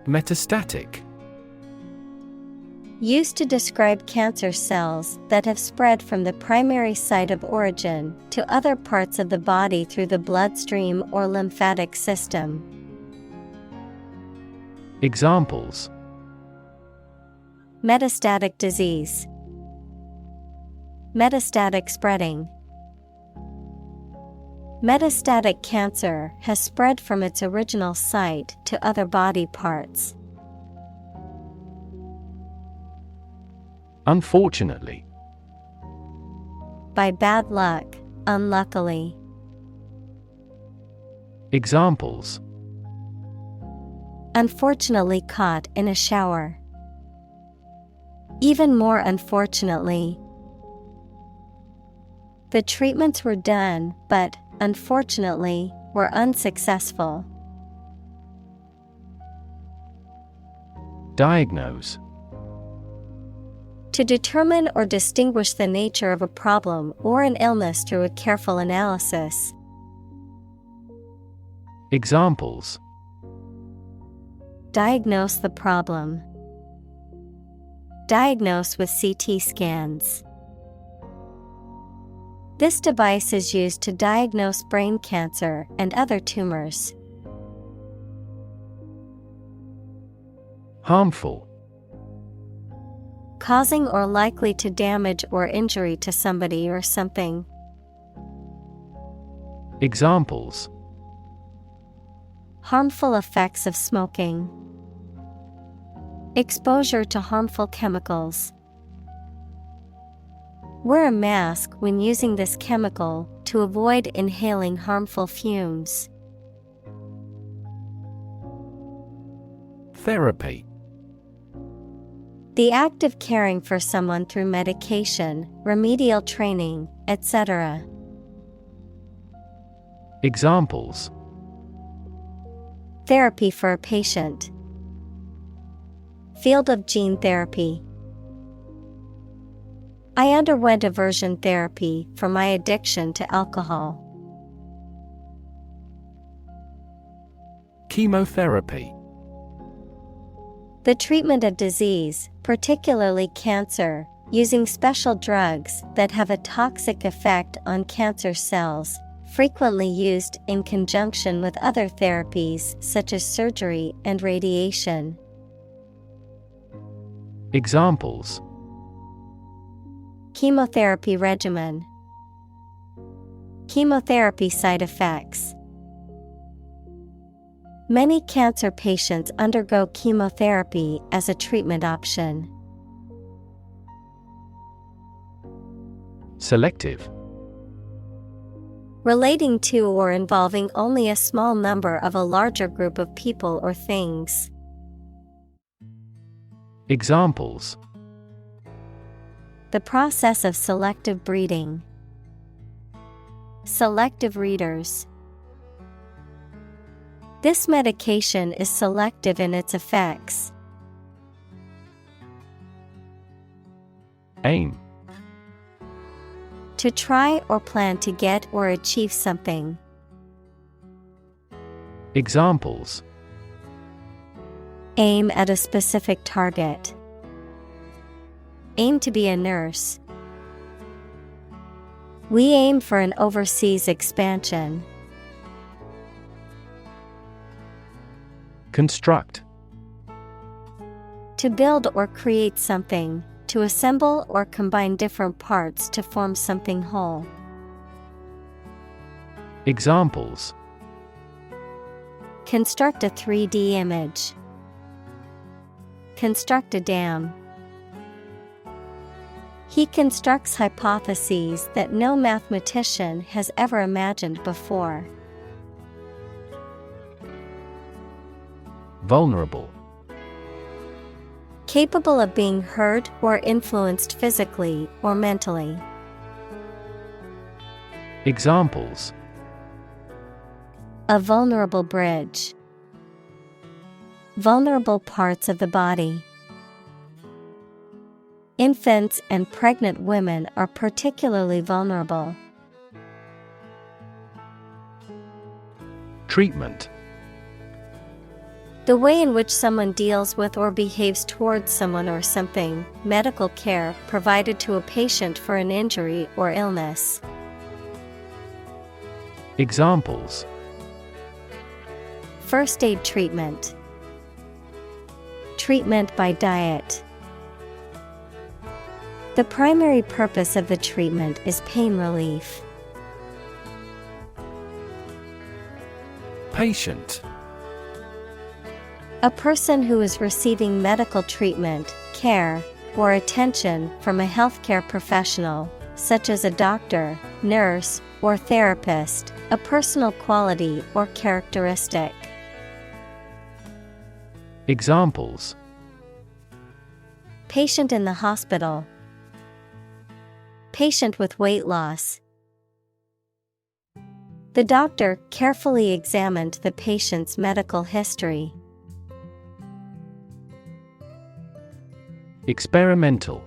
S2: Metastatic.
S1: Used to describe cancer cells that have spread from the primary site of origin to other parts of the body through the bloodstream or lymphatic system.
S2: Examples:
S1: Metastatic disease. Metastatic spreading. Metastatic cancer has spread from its original site to other body parts.
S2: Unfortunately.
S1: By bad luck, unluckily.
S2: Examples:
S1: Unfortunately caught in a shower. Even more unfortunately. The treatments were done, but, unfortunately, were unsuccessful.
S2: Diagnose.
S1: To determine or distinguish the nature of a problem or an illness through a careful analysis.
S2: Examples:
S1: Diagnose the problem. Diagnose with CT scans. This device is used to diagnose brain cancer and other tumors.
S2: Harmful.
S1: Causing or likely to damage or injury to somebody or something.
S2: Examples:
S1: Harmful effects of smoking. Exposure to harmful chemicals. Wear a mask when using this chemical to avoid inhaling harmful fumes.
S2: Therapy.
S1: The act of caring for someone through medication, remedial training, etc.
S2: Examples:
S1: Therapy for a patient. Field of gene therapy. I underwent aversion therapy for my addiction to alcohol.
S2: Chemotherapy.
S1: The treatment of disease, particularly cancer, using special drugs that have a toxic effect on cancer cells, frequently used in conjunction with other therapies such as surgery and radiation.
S2: Examples:
S1: Chemotherapy regimen. Chemotherapy side effects. Many cancer patients undergo chemotherapy as a treatment option.
S2: Selective.
S1: Relating to or involving only a small number of a larger group of people or things.
S2: Examples:
S1: The process of selective breeding. Selective readers. This medication is selective in its effects.
S2: Aim.
S1: To try or plan to get or achieve something.
S2: Examples:
S1: Aim at a specific target. Aim to be a nurse. We aim for an overseas expansion.
S2: Construct.
S1: To build or create something, to assemble or combine different parts to form something whole.
S2: Examples:
S1: Construct a 3D image. Construct a dam. He constructs hypotheses that no mathematician has ever imagined before.
S2: Vulnerable.
S1: Capable of being hurt or influenced physically or mentally.
S2: Examples:
S1: A vulnerable bridge. Vulnerable parts of the body. Infants and pregnant women are particularly vulnerable.
S2: Treatment:
S1: The way in which someone deals with or behaves towards someone or something, medical care provided to a patient for an injury or illness.
S2: Examples:
S1: First aid treatment. Treatment by diet. The primary purpose of the treatment is pain relief.
S2: Patient:
S1: A person who is receiving medical treatment, care, or attention from a healthcare professional, such as a doctor, nurse, or therapist, a personal quality or characteristic.
S2: Examples:
S1: Patient in the hospital. Patient with weight loss. The doctor carefully examined the patient's medical history.
S2: Experimental: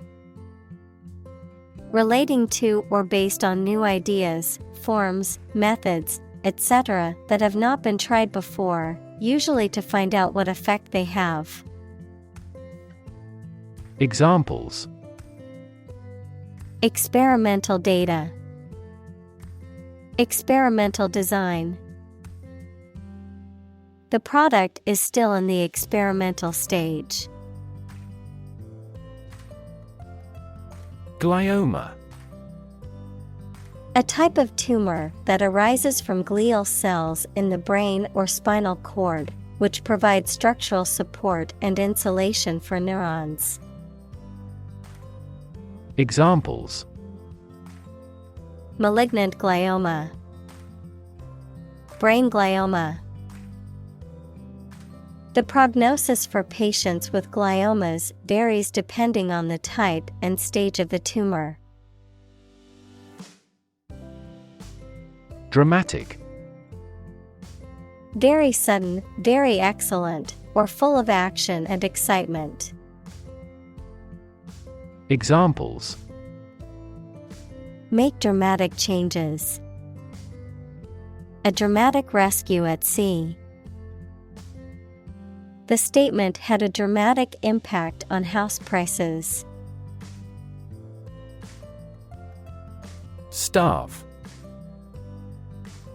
S1: Relating to or based on new ideas, forms, methods, etc. that have not been tried before, usually to find out what effect they have.
S2: Examples:
S1: Experimental data. Experimental design. The product is still in the experimental stage.
S2: Glioma:
S1: A type of tumor that arises from glial cells in the brain or spinal cord, which provides structural support and insulation for neurons.
S2: Examples:
S1: Malignant glioma. Brain glioma. The prognosis for patients with gliomas varies depending on the type and stage of the tumor.
S2: Dramatic:
S1: Very sudden, very excellent, or full of action and excitement.
S2: Examples:
S1: Make dramatic changes. A dramatic rescue at sea. The statement had a dramatic impact on house prices.
S2: Starve: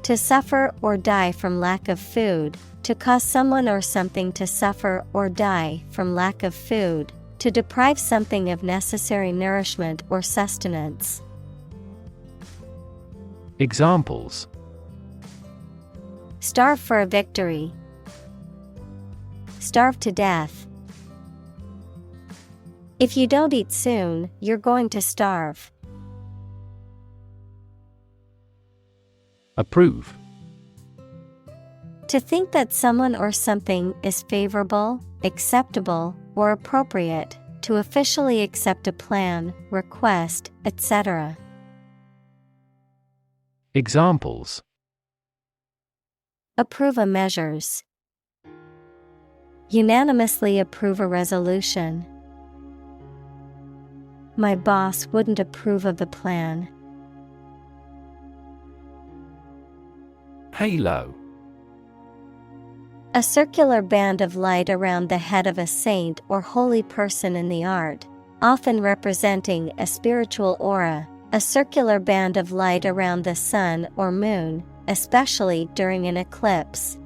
S1: To suffer or die from lack of food, to cause someone or something to suffer or die from lack of food, to deprive something of necessary nourishment or sustenance.
S2: Examples:
S1: Starve for a victory. Starve to death. If you don't eat soon, you're going to starve.
S2: Approve:
S1: To think that someone or something is favorable, acceptable, or appropriate, to officially accept a plan, request, etc.
S2: Examples:
S1: Approve a measures. Unanimously approve a resolution. My boss wouldn't approve of the plan.
S2: Halo:
S1: A circular band of light around the head of a saint or holy person in the art, often representing a spiritual aura, a circular band of light around the sun or moon, especially during an eclipse.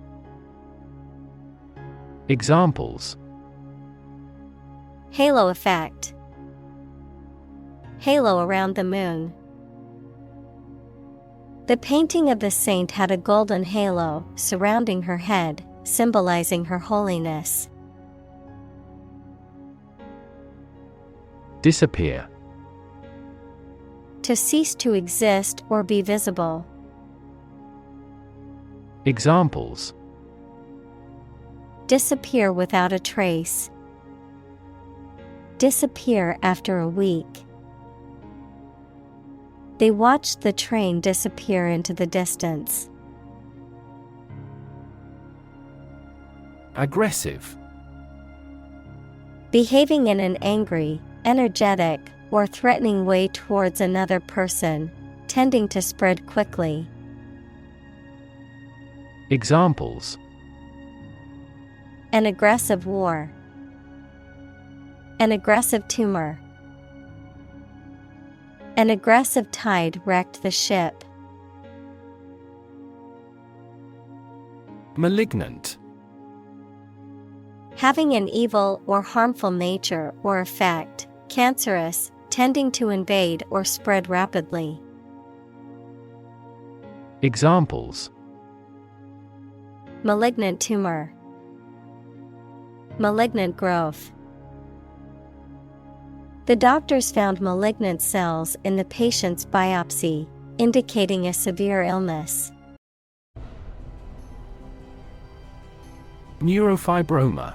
S2: Examples:
S1: Halo effect. Halo around the moon. The painting of the saint had a golden halo surrounding her head, symbolizing her holiness.
S2: Disappear:
S1: To cease to exist or be visible.
S2: Examples:
S1: Disappear without a trace. disappear after a week. They watched the train disappear into the distance.
S2: Aggressive.
S1: Behaving in an angry, energetic, or threatening way towards another person, tending to spread quickly.
S2: Examples:
S1: An aggressive war. An aggressive tumor. An aggressive tide wrecked the ship.
S2: Malignant.
S1: Having an evil or harmful nature or effect, cancerous, tending to invade or spread rapidly.
S2: Examples:
S1: Malignant tumor. Malignant growth. The doctors found malignant cells in the patient's biopsy, indicating a severe illness.
S2: Neurofibroma.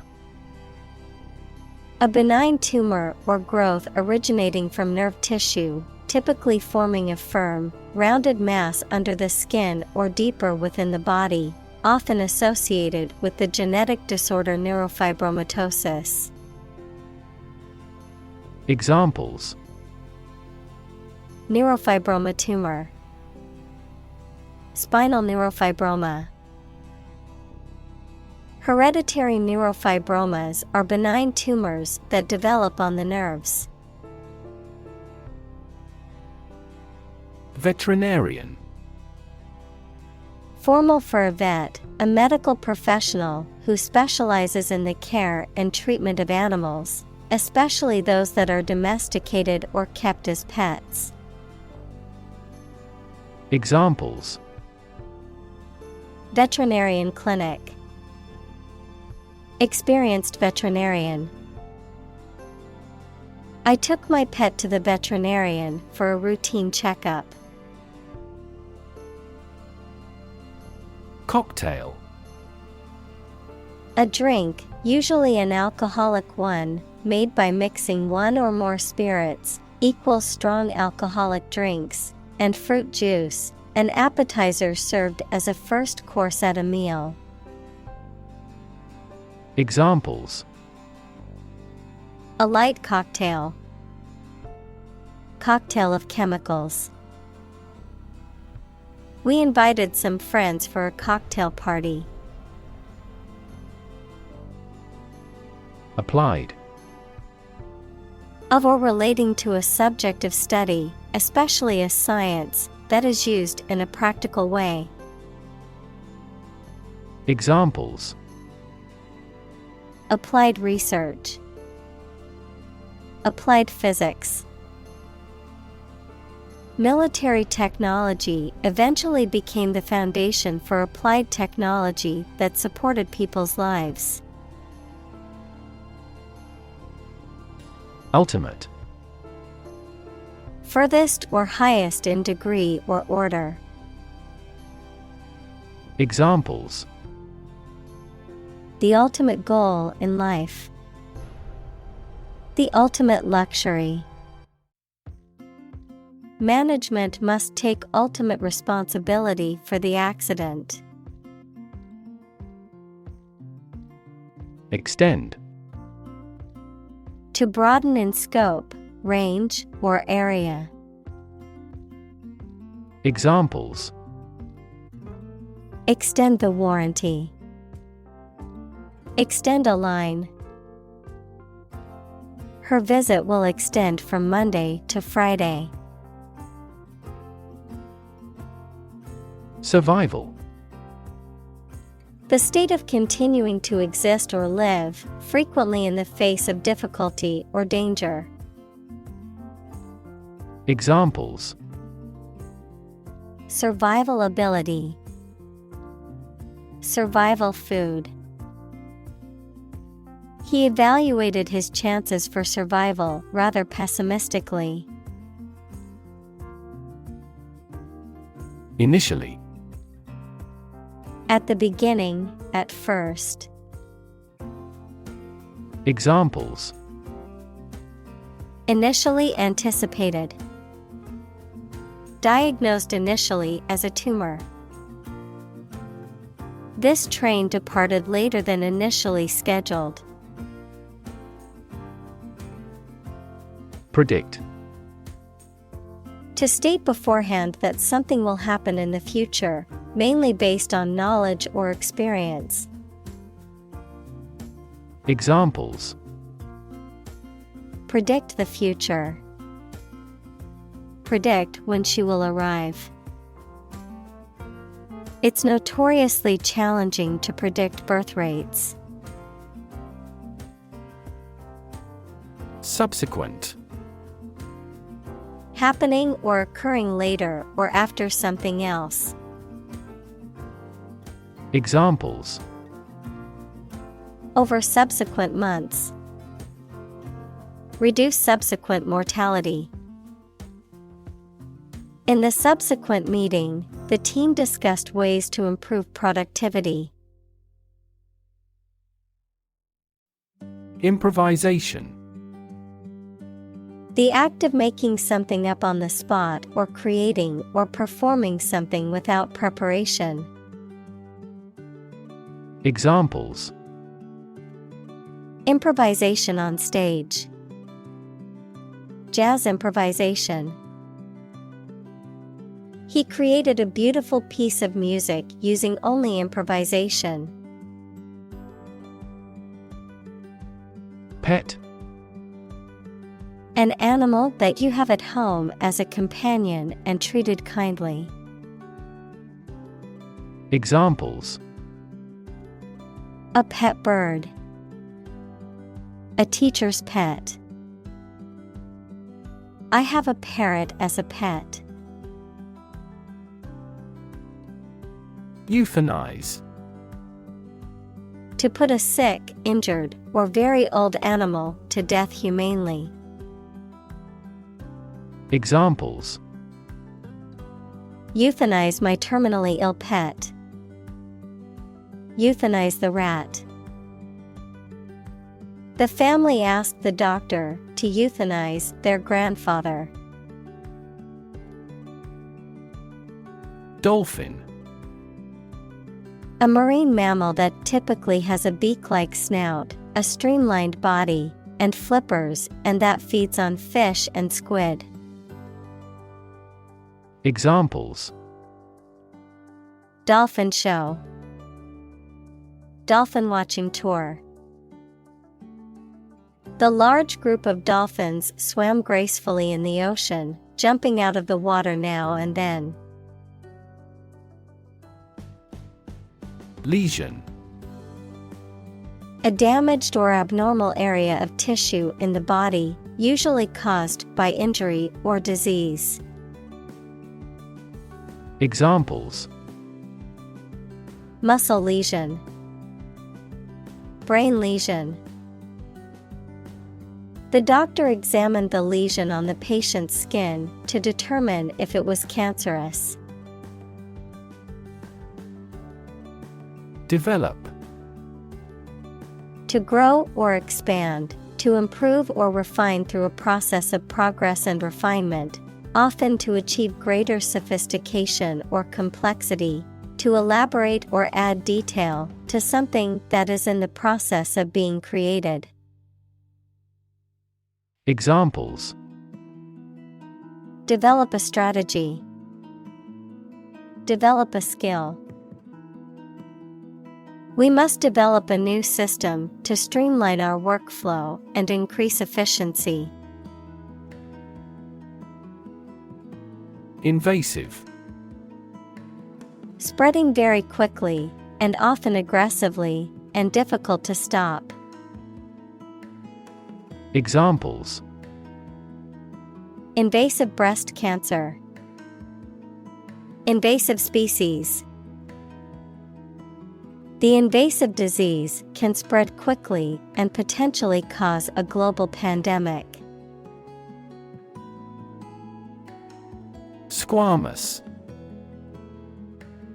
S1: A benign tumor or growth originating from nerve tissue, typically forming a firm, rounded mass under the skin or deeper within the body, often associated with the genetic disorder neurofibromatosis.
S2: Examples:
S1: Neurofibroma tumor. Spinal neurofibroma. Hereditary neurofibromas are benign tumors that develop on the nerves.
S2: Veterinarian.
S1: Formal for a vet, a medical professional who specializes in the care and treatment of animals, especially those that are domesticated or kept as pets.
S2: Examples:
S1: Veterinarian clinic. Experienced veterinarian. I took my pet to the veterinarian for a routine checkup.
S2: Cocktail.
S1: A drink, usually an alcoholic one, made by mixing one or more spirits, equals strong alcoholic drinks, and fruit juice, an appetizer served as a first course at a meal.
S2: Examples:
S1: A light cocktail. Cocktail of chemicals. We invited some friends for a cocktail party.
S2: Applied.
S1: Of or relating to a subject of study, especially a science, that is used in a practical way.
S2: Examples:
S1: Applied research. Applied physics. Military technology eventually became the foundation for applied technology that supported people's lives.
S2: Ultimate.
S1: Furthest or highest in degree or order.
S2: Examples:
S1: The ultimate goal in life. The ultimate luxury. Management must take ultimate responsibility for the accident.
S2: Extend.
S1: To broaden in scope, range, or area.
S2: Examples:
S1: Extend the warranty. Extend a line. Her visit will extend from Monday to Friday.
S2: Survival.
S1: The state of continuing to exist or live, frequently in the face of difficulty or danger.
S2: Examples:
S1: Survival ability. Survival food. He evaluated his chances for survival rather pessimistically.
S2: Initially.
S1: At the beginning, at first.
S2: Examples:
S1: Initially anticipated. Diagnosed initially as a tumor. This train departed later than initially scheduled.
S2: Predict.
S1: To state beforehand that something will happen in the future, mainly based on knowledge or experience.
S2: Examples:
S1: Predict the future. Predict when she will arrive. It's notoriously challenging to predict birth rates.
S2: Subsequent.
S1: Happening or occurring later or after something else.
S2: Examples:
S1: Over subsequent months. Reduce subsequent mortality. In the subsequent meeting, the team discussed ways to improve productivity.
S2: Improvisation.
S1: The act of making something up on the spot or creating or performing something without preparation.
S2: Examples:
S1: Improvisation on stage. Jazz improvisation. He created a beautiful piece of music using only improvisation.
S2: Pet.
S1: An animal that you have at home as a companion and treated kindly.
S2: Examples:
S1: A pet bird. A teacher's pet. I have a parrot as a pet.
S2: Euthanize.
S1: To put a sick, injured, or very old animal to death humanely.
S2: Examples:
S1: Euthanize my terminally ill pet. Euthanize the rat. The family asked the doctor to euthanize their grandfather.
S2: Dolphin.
S1: A marine mammal that typically has a beak-like snout, a streamlined body, and flippers, and that feeds on fish and squid.
S2: Examples:
S1: Dolphin show. Dolphin watching tour. The large group of dolphins swam gracefully in the ocean, jumping out of the water now and then.
S2: Lesion.
S1: A damaged or abnormal area of tissue in the body, usually caused by injury or disease.
S2: Examples:
S1: Muscle lesion. Brain lesion. The doctor examined the lesion on the patient's skin to determine if it was cancerous.
S2: Develop.
S1: To grow or expand, to improve or refine through a process of progress and refinement, often to achieve greater sophistication or complexity, to elaborate or add detail to something that is in the process of being created.
S2: Examples:
S1: Develop a strategy. Develop a skill. We must develop a new system to streamline our workflow and increase efficiency.
S2: Invasive.
S1: Spreading very quickly, and often aggressively, and difficult to stop.
S2: Examples:
S1: Invasive breast cancer. Invasive species. The invasive disease can spread quickly and potentially cause a global pandemic.
S2: Squamous.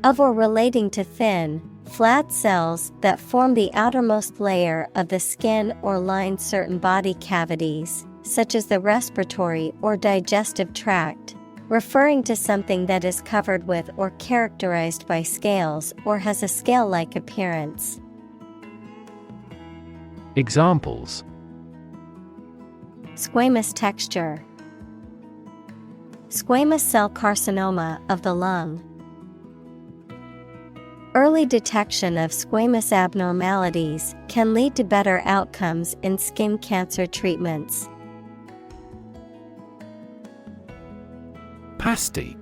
S1: Of or relating to thin, flat cells that form the outermost layer of the skin or line certain body cavities, such as the respiratory or digestive tract, referring to something that is covered with or characterized by scales or has a scale-like appearance.
S2: Examples:
S1: Squamous texture. Squamous cell carcinoma of the lung. Early detection of squamous abnormalities can lead to better outcomes in skin cancer treatments.
S2: Pasty.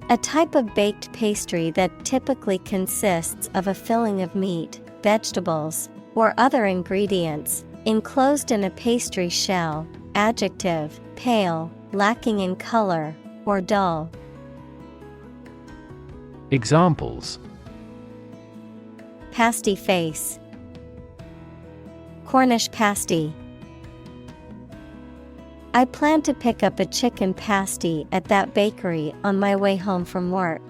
S1: A type of baked pastry that typically consists of a filling of meat, vegetables, or other ingredients, enclosed in a pastry shell. Adjective, pale, lacking in color, or dull.
S2: Examples:
S1: Pasty face. Cornish pasty. I plan to pick up a chicken pasty at that bakery on my way home from work.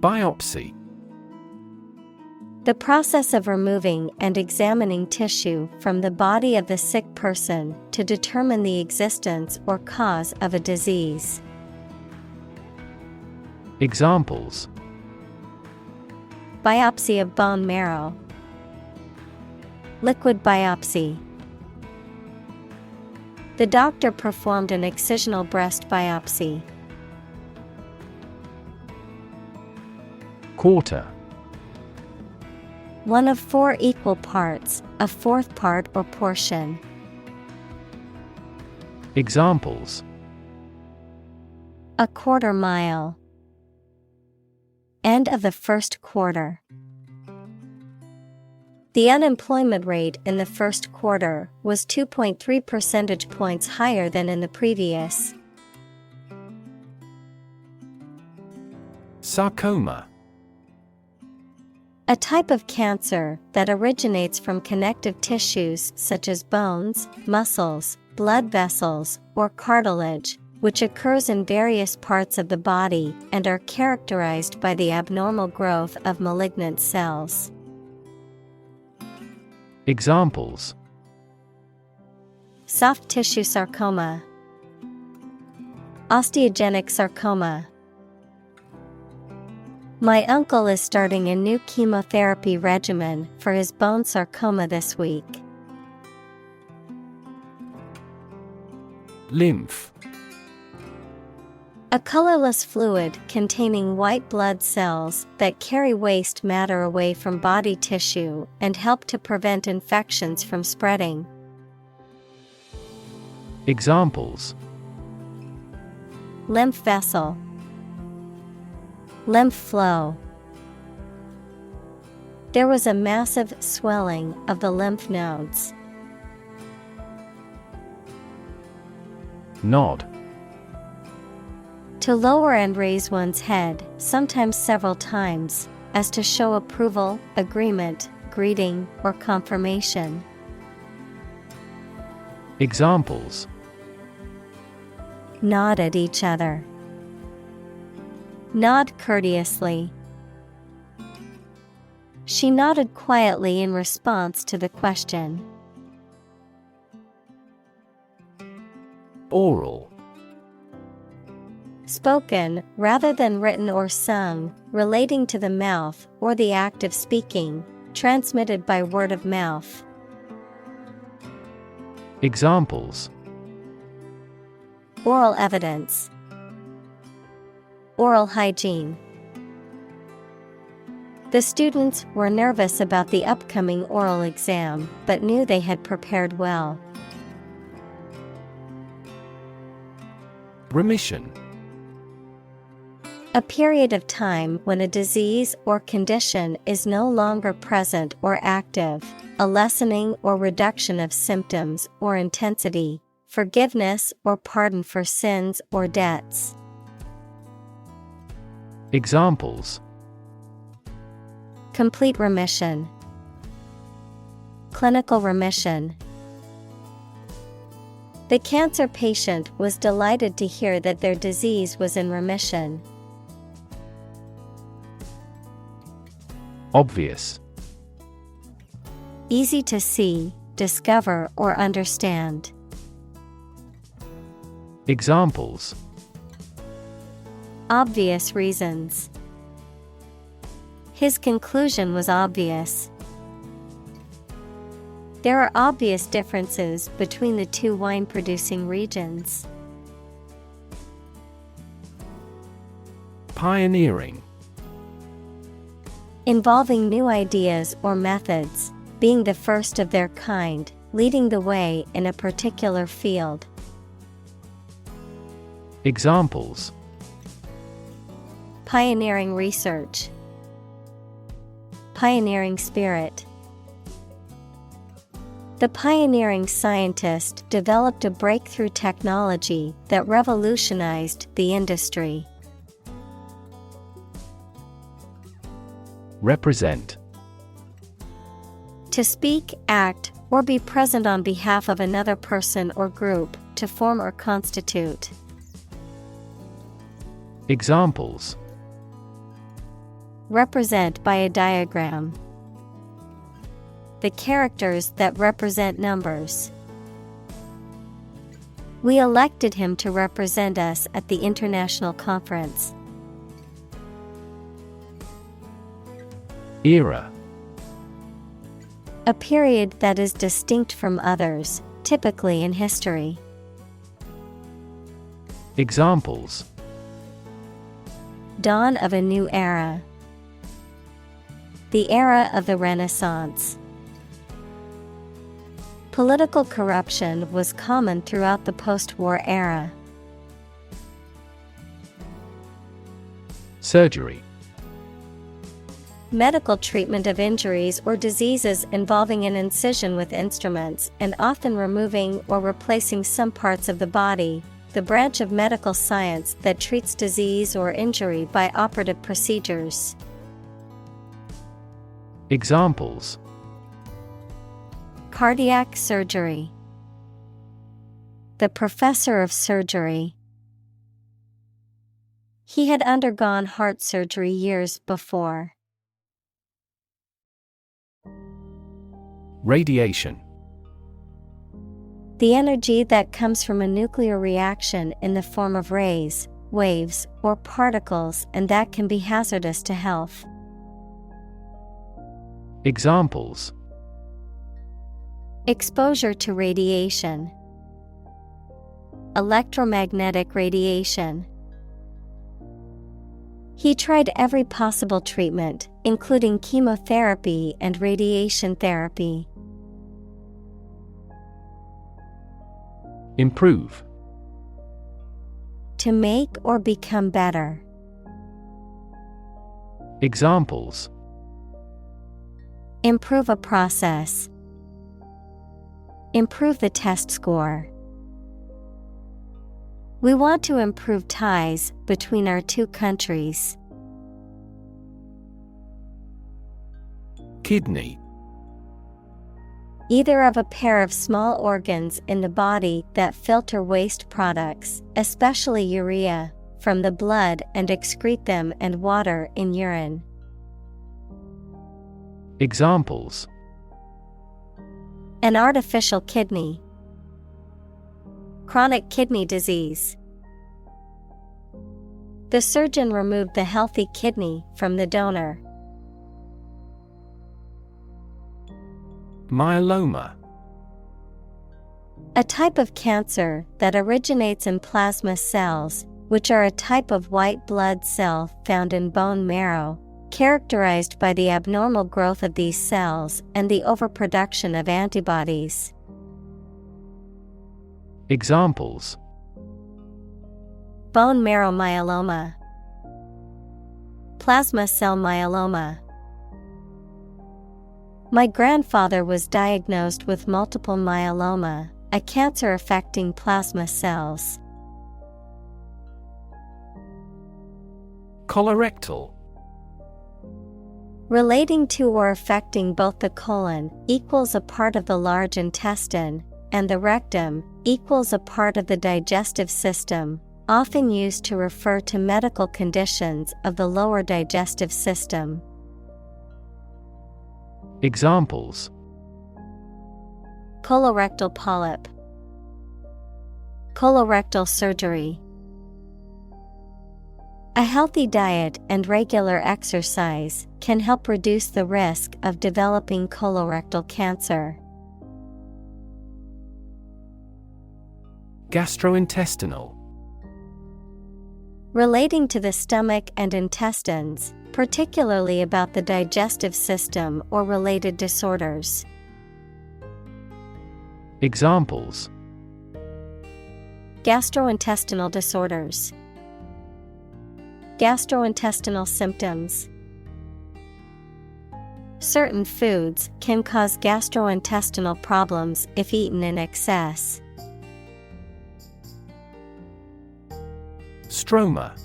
S2: Biopsy.
S1: The process of removing and examining tissue from the body of the sick person to determine the existence or cause of a disease.
S2: Examples:
S1: Biopsy of bone marrow. Liquid biopsy. The doctor performed an excisional breast biopsy.
S2: Quarter.
S1: One of 4 equal parts, a fourth part or portion.
S2: Examples:
S1: A quarter mile. End of the first quarter. The unemployment rate in the first quarter was 2.3 percentage points higher than in the previous.
S2: Sarcoma.
S1: A type of cancer that originates from connective tissues such as bones, muscles, blood vessels, or cartilage, which occurs in various parts of the body and are characterized by the abnormal growth of malignant cells.
S2: Examples:
S1: Soft tissue sarcoma. Osteogenic sarcoma. My uncle is starting a new chemotherapy regimen for his bone sarcoma this week.
S2: Lymph.
S1: A colorless fluid containing white blood cells that carry waste matter away from body tissue and help to prevent infections from spreading.
S2: Examples:
S1: Lymph vessel. Lymph flow. There was a massive swelling of the lymph nodes.
S2: Nod.
S1: To lower and raise one's head, sometimes several times, as to show approval, agreement, greeting, or confirmation.
S2: Examples:
S1: Nod at each other. Nod courteously. She nodded quietly in response to the question.
S2: Oral.
S1: Spoken, rather than written or sung, relating to the mouth or the act of speaking, transmitted by word of mouth.
S2: Examples:
S1: Oral evidence. Oral hygiene. The students were nervous about the upcoming oral exam, but knew they had prepared well.
S2: Remission.
S1: A period of time when a disease or condition is no longer present or active, a lessening or reduction of symptoms or intensity, forgiveness or pardon for sins or debts.
S2: Examples:
S1: Complete remission. Clinical remission. The cancer patient was delighted to hear that their disease was in remission.
S2: Obvious.
S1: easy to see, discover, or understand.
S2: Examples:
S1: Obvious reasons. His conclusion was obvious. There are obvious differences between the two wine-producing regions.
S2: Pioneering.
S1: Involving new ideas or methods, being the first of their kind, leading the way in a particular field.
S2: Examples:
S1: Pioneering research. Pioneering spirit. The pioneering scientist developed a breakthrough technology that revolutionized the industry.
S2: Represent.
S1: To speak, act, or be present on behalf of another person or group, to form or constitute.
S2: Examples:
S1: Represent by a diagram. The characters that represent numbers. We elected him to represent us at the international conference.
S2: Era.
S1: A period that is distinct from others, typically in history.
S2: Examples:
S1: Dawn of a new era. The era of the Renaissance. Political corruption was common throughout the post-war era.
S2: Surgery.
S1: Medical treatment of injuries or diseases involving an incision with instruments and often removing or replacing some parts of the body, the branch of medical science that treats disease or injury by operative procedures.
S2: Examples:
S1: Cardiac surgery. The professor of surgery. He had undergone heart surgery years before.
S2: Radiation.
S1: The energy that comes from a nuclear reaction in the form of rays, waves, or particles, and that can be hazardous to health.
S2: Examples:
S1: Exposure to radiation. Electromagnetic radiation. He tried every possible treatment, including chemotherapy and radiation therapy.
S2: Improve.
S1: To make or become better.
S2: Examples:
S1: Improve a process. Improve the test score. We want to improve ties between our two countries.
S2: Kidney.
S1: Either of a pair of small organs in the body that filter waste products, especially urea, from the blood and excrete them, and water in urine.
S2: Examples:
S1: An artificial kidney. Chronic kidney disease. The surgeon removed the healthy kidney from the donor.
S2: Myeloma.
S1: A type of cancer that originates in plasma cells, which are a type of white blood cell found in bone marrow, characterized by the abnormal growth of these cells and the overproduction of antibodies.
S2: Examples:
S1: Bone marrow myeloma. Plasma cell myeloma. My grandfather was diagnosed with multiple myeloma, a cancer affecting plasma cells.
S2: Colorectal.
S1: Relating to or affecting both the colon, equals a part of the large intestine, and the rectum, equals a part of the digestive system, often used to refer to medical conditions of the lower digestive system.
S2: Examples:
S1: Colorectal polyp. Colorectal surgery. A healthy diet and regular exercise can help reduce the risk of developing colorectal cancer.
S2: Gastrointestinal.
S1: Relating to the stomach and intestines, particularly about the digestive system or related disorders.
S2: Examples:
S1: gastrointestinal disorders, gastrointestinal symptoms. Certain foods can cause gastrointestinal problems if eaten in excess.
S2: Stroma.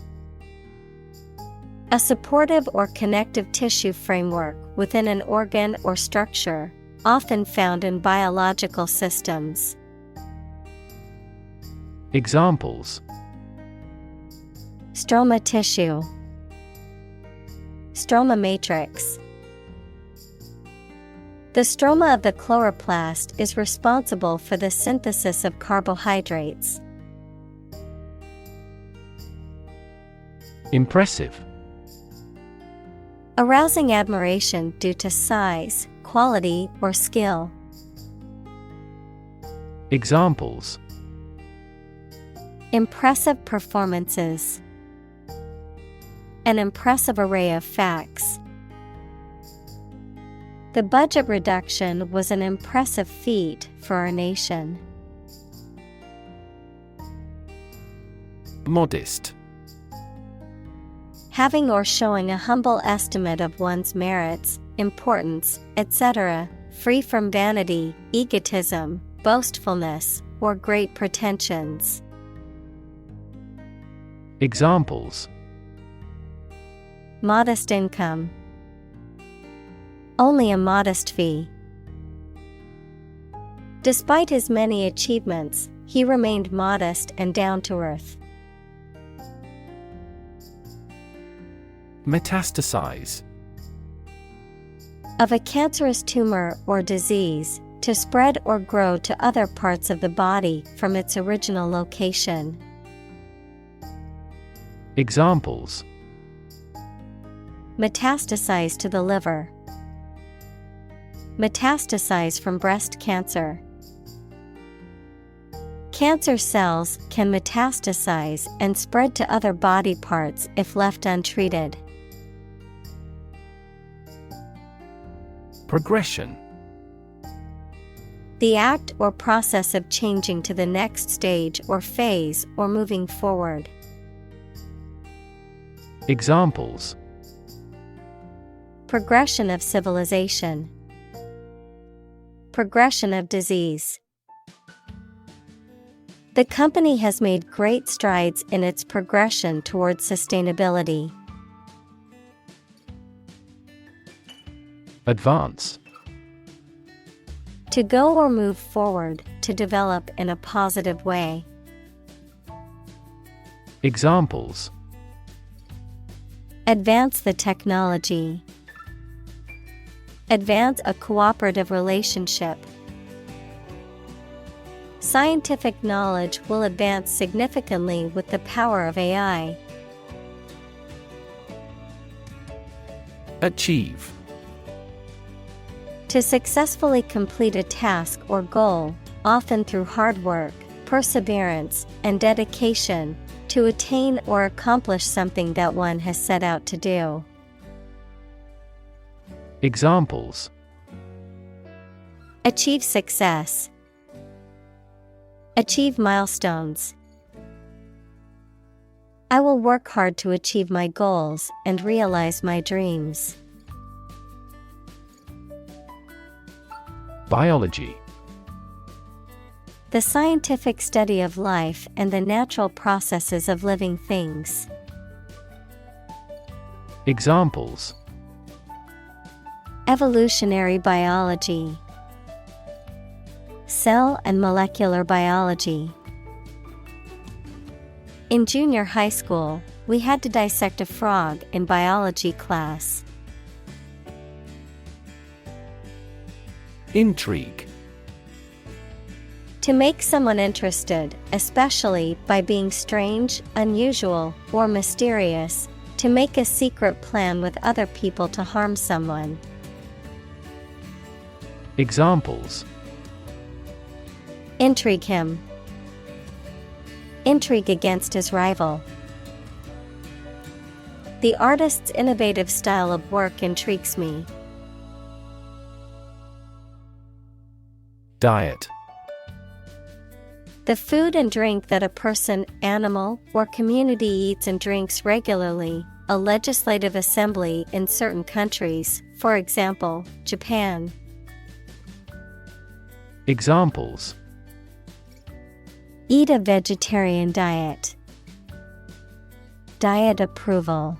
S1: A supportive or connective tissue framework within an organ or structure, often found in biological systems.
S2: Examples:
S1: stroma tissue, stroma matrix. The stroma of the chloroplast is responsible for the synthesis of carbohydrates.
S2: Impressive.
S1: Arousing admiration due to size, quality, or skill.
S2: Examples:
S1: impressive performances. An impressive array of facts. The budget reduction was an impressive feat for our nation.
S2: Modest.
S1: Having or showing a humble estimate of one's merits, importance, etc., free from vanity, egotism, boastfulness, or great pretensions.
S2: Examples:
S1: modest income. Only a modest fee. Despite his many achievements, he remained modest and down to earth.
S2: Metastasize.
S1: Of a cancerous tumor or disease, to spread or grow to other parts of the body from its original location.
S2: Examples:
S1: metastasize to the liver. Metastasize from breast cancer. Cancer cells can metastasize and spread to other body parts if left untreated.
S2: Progression.
S1: The act or process of changing to the next stage or phase or moving forward.
S2: Examples:
S1: progression of civilization. Progression of disease. The company has made great strides in its progression towards sustainability.
S2: Advance.
S1: To go or move forward, to develop in a positive way.
S2: Examples:
S1: advance the technology. Advance a cooperative relationship. Scientific knowledge will advance significantly with the power of AI.
S2: Achieve.
S1: To successfully complete a task or goal, often through hard work, perseverance, and dedication, to attain or accomplish something that one has set out to do.
S2: Examples:
S1: achieve success. Achieve milestones. I will work hard to achieve my goals and realize my dreams.
S2: Biology.
S1: The scientific study of life and the natural processes of living things.
S2: Examples:
S1: evolutionary biology. Cell and molecular biology. In junior high school, we had to dissect a frog in biology class.
S2: Intrigue.
S1: To make someone interested, especially by being strange, unusual, or mysterious. To make a secret plan with other people to harm someone.
S2: Examples:
S1: Intrigue him. Intrigue against his rival. The artist's innovative style of work intrigues me.
S2: Diet.
S1: The food and drink that a person, animal, or community eats and drinks regularly. A legislative assembly in certain countries, for example, Japan.
S2: Examples:
S1: Eat a vegetarian diet. Diet approval.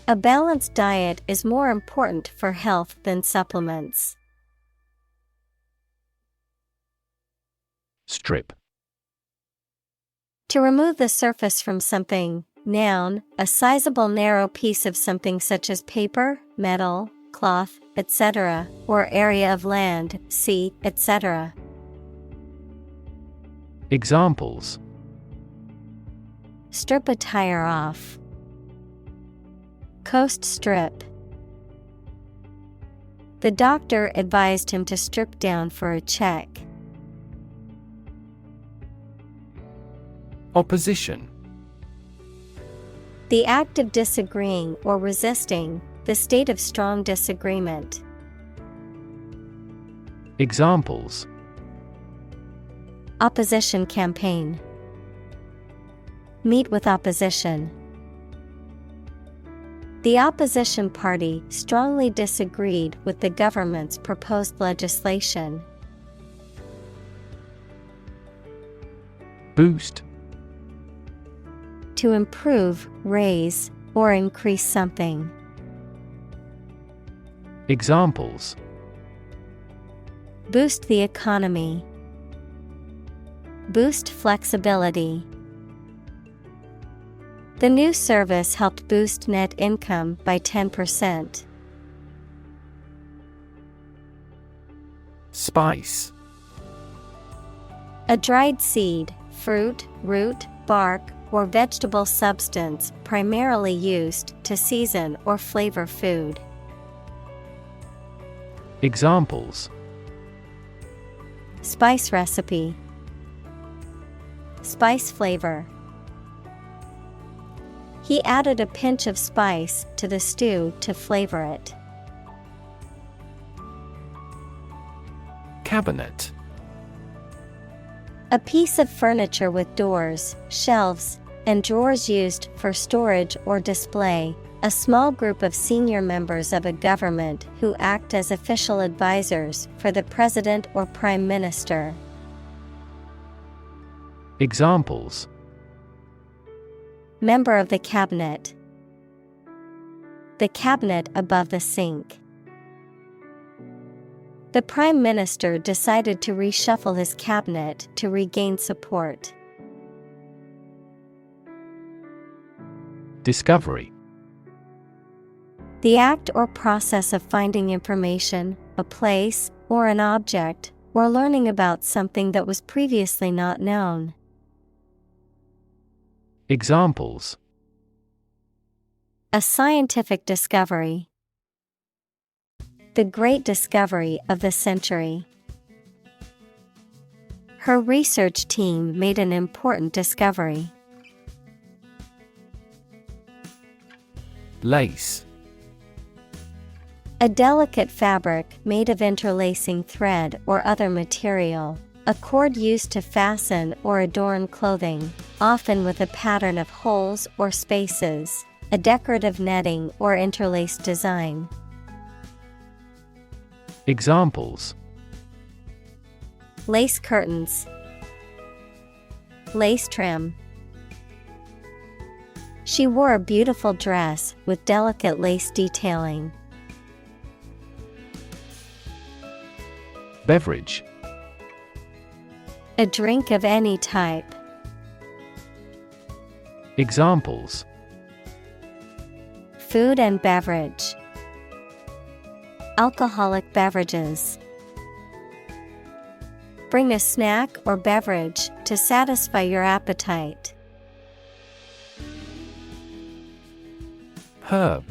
S1: A balanced diet is more important for health than supplements.
S2: Strip.
S1: To remove the surface from something. Noun, a sizable narrow piece of something such as paper, metal, cloth, etc., or area of land, sea, etc.
S2: Examples:
S1: Strip a tire off. Coast strip. The doctor advised him to strip down for a check.
S2: Opposition.
S1: The act of disagreeing or resisting, the state of strong disagreement.
S2: Examples:
S1: Opposition campaign. Meet with opposition. The opposition party strongly disagreed with the government's proposed legislation.
S2: Boost.
S1: To improve, raise, or increase something.
S2: Examples:
S1: Boost the economy. Boost flexibility. The new service helped boost net income by 10%.
S2: Spice.
S1: A dried seed, fruit, root, bark, or vegetable substance primarily used to season or flavor food.
S2: Examples:
S1: Spice recipe. Spice flavor. He added a pinch of spice to the stew to flavor it.
S2: Cabinet.
S1: A piece of furniture with doors, shelves, and drawers used for storage or display. A small group of senior members of a government who act as official advisors for the president or prime minister.
S2: Examples:
S1: Member of the cabinet. The cabinet above the sink. The prime minister decided to reshuffle his cabinet to regain support.
S2: Discovery.
S1: The act or process of finding information, a place, or an object, or learning about something that was previously not known.
S2: Examples:
S1: A scientific discovery. The great discovery of the century. Her research team made an important discovery.
S2: Lace.
S1: A delicate fabric made of interlacing thread or other material. A cord used to fasten or adorn clothing, often with a pattern of holes or spaces, a decorative netting or interlaced design.
S2: Examples:
S1: Lace curtains. Lace trim. She wore a beautiful dress with delicate lace detailing.
S2: Beverage.
S1: A drink of any type.
S2: Examples:
S1: Food and beverage. Alcoholic beverages. Bring a snack or beverage to satisfy your appetite.
S2: Herb.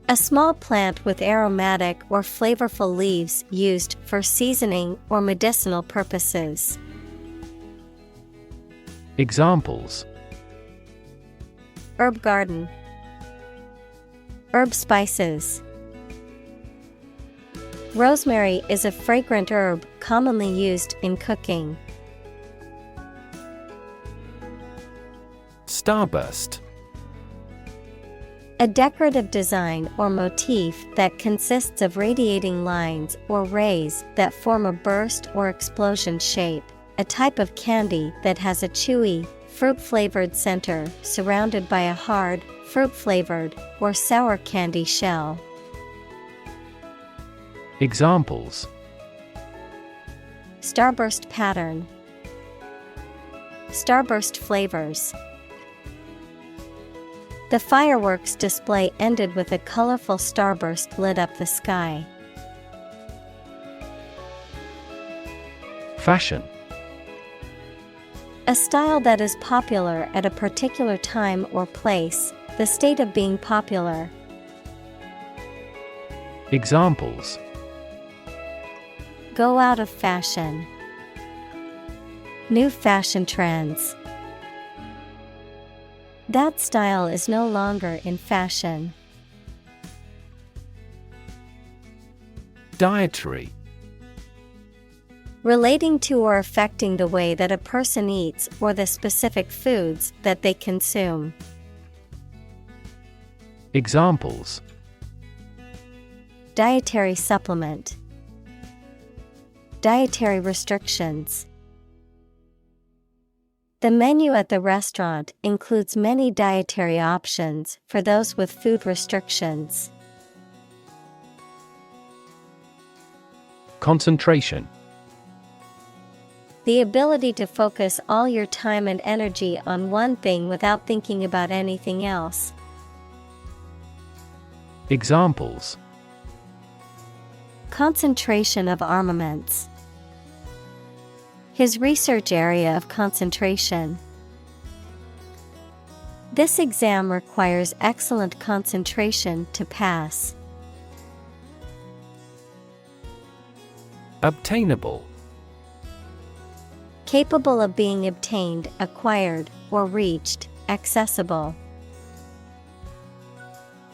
S1: A small plant with aromatic or flavorful leaves used for seasoning or medicinal purposes.
S2: Examples:
S1: Herb garden. Herb spices. Rosemary is a fragrant herb commonly used in cooking.
S2: Starburst.
S1: A decorative design or motif that consists of radiating lines or rays that form a burst or explosion shape, a type of candy that has a chewy, fruit-flavored center surrounded by a hard, fruit-flavored, or sour candy shell.
S2: Examples:
S1: Starburst pattern. Starburst flavors. The fireworks display ended with a colorful starburst lit up the sky.
S2: Fashion.
S1: A style that is popular at a particular time or place, the state of being popular.
S2: Examples:
S1: Go out of fashion. New fashion trends. That style is no longer in fashion.
S2: Dietary.
S1: Relating to or affecting the way that a person eats or the specific foods that they consume.
S2: Examples:
S1: Dietary supplement. Dietary restrictions. The menu at the restaurant includes many dietary options for those with food restrictions.
S2: Concentration.
S1: The ability to focus all your time and energy on one thing without thinking about anything else.
S2: Examples:
S1: Concentration of armaments. His research area of concentration. This exam requires excellent concentration to pass.
S2: Obtainable.
S1: Capable of being obtained, acquired, or reached, accessible.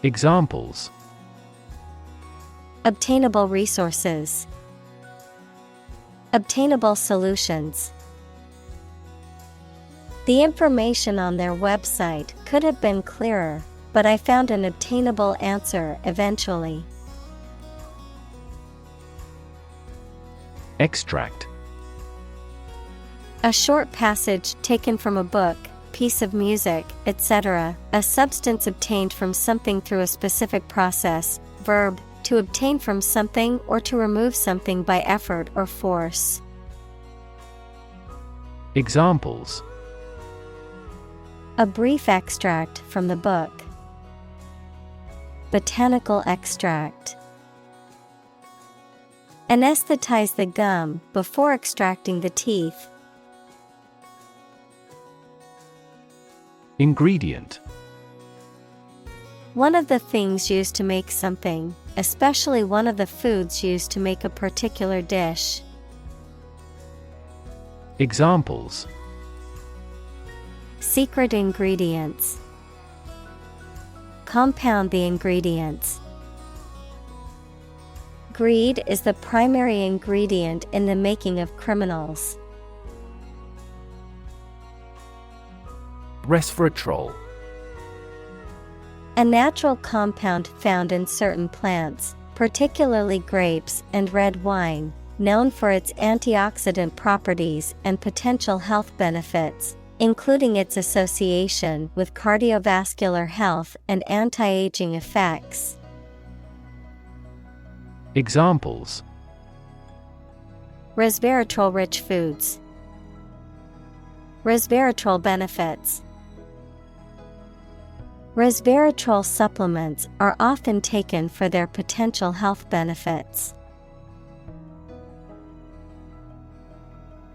S2: Examples:
S1: Obtainable resources. Obtainable solutions. The information on their website could have been clearer, but I found an obtainable answer eventually.
S2: Extract.
S1: A short passage taken from a book, piece of music, etc., a substance obtained from something through a specific process. Verb, to obtain from something or to remove something by effort or force.
S2: Examples:
S1: A brief extract from the book. Botanical extract. Anesthetize the gum before extracting the teeth.
S2: Ingredient.
S1: One of the things used to make something, especially one of the foods used to make a particular dish.
S2: Examples:
S1: Secret ingredients. Compound the ingredients. Greed is the primary ingredient in the making of criminals.
S2: Resveratrol.
S1: A natural compound found in certain plants, particularly grapes and red wine, known for its antioxidant properties and potential health benefits, including its association with cardiovascular health and anti-aging effects.
S2: Examples:
S1: Resveratrol-rich foods. Resveratrol benefits. Resveratrol supplements are often taken for their potential health benefits.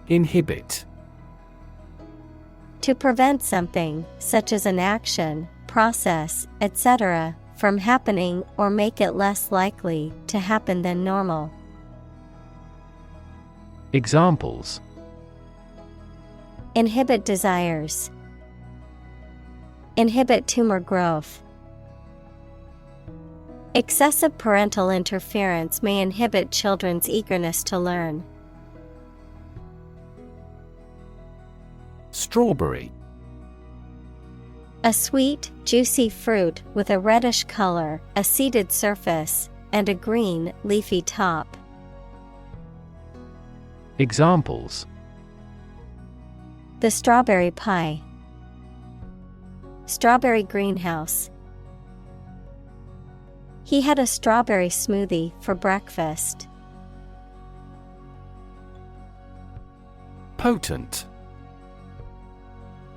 S2: Inhibit.
S1: To prevent something, such as an action, process, etc., from happening or make it less likely to happen than normal.
S2: Examples:
S1: Inhibit desires. Inhibit tumor growth. Excessive parental interference may inhibit children's eagerness to learn.
S2: Strawberry.
S1: A sweet, juicy fruit with a reddish color, a seeded surface, and a green, leafy top.
S2: Examples:
S1: The strawberry pie. Strawberry greenhouse. He had a strawberry smoothie for breakfast.
S2: Potent.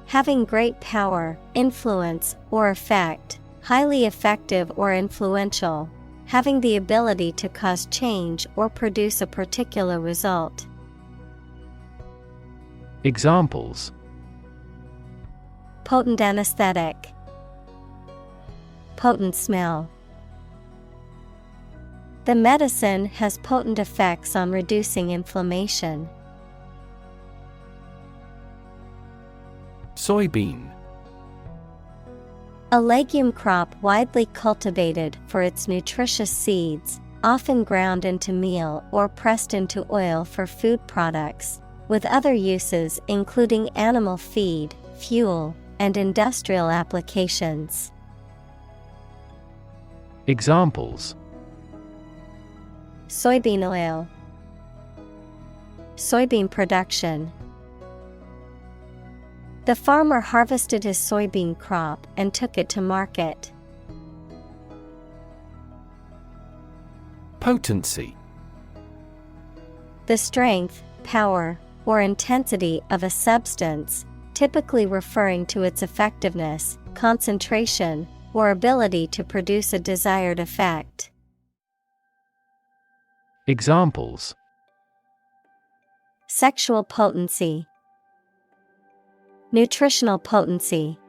S1: Having great power, influence, or effect, highly effective or influential, having the ability to cause change or produce a particular result.
S2: Examples:
S1: Potent anesthetic. Potent smell. The medicine has potent effects on reducing inflammation.
S2: Soybean.
S1: A legume crop widely cultivated for its nutritious seeds, often ground into meal or pressed into oil for food products, with other uses including animal feed, fuel, and industrial applications.
S2: Examples:
S1: Soybean oil. Soybean production. The farmer harvested his soybean crop and took it to market.
S2: Potency.
S1: The strength, power, or intensity of a substance, typically referring to its effectiveness, concentration, or ability to produce a desired effect.
S2: Examples:
S1: Sexual potency. Nutritional potency.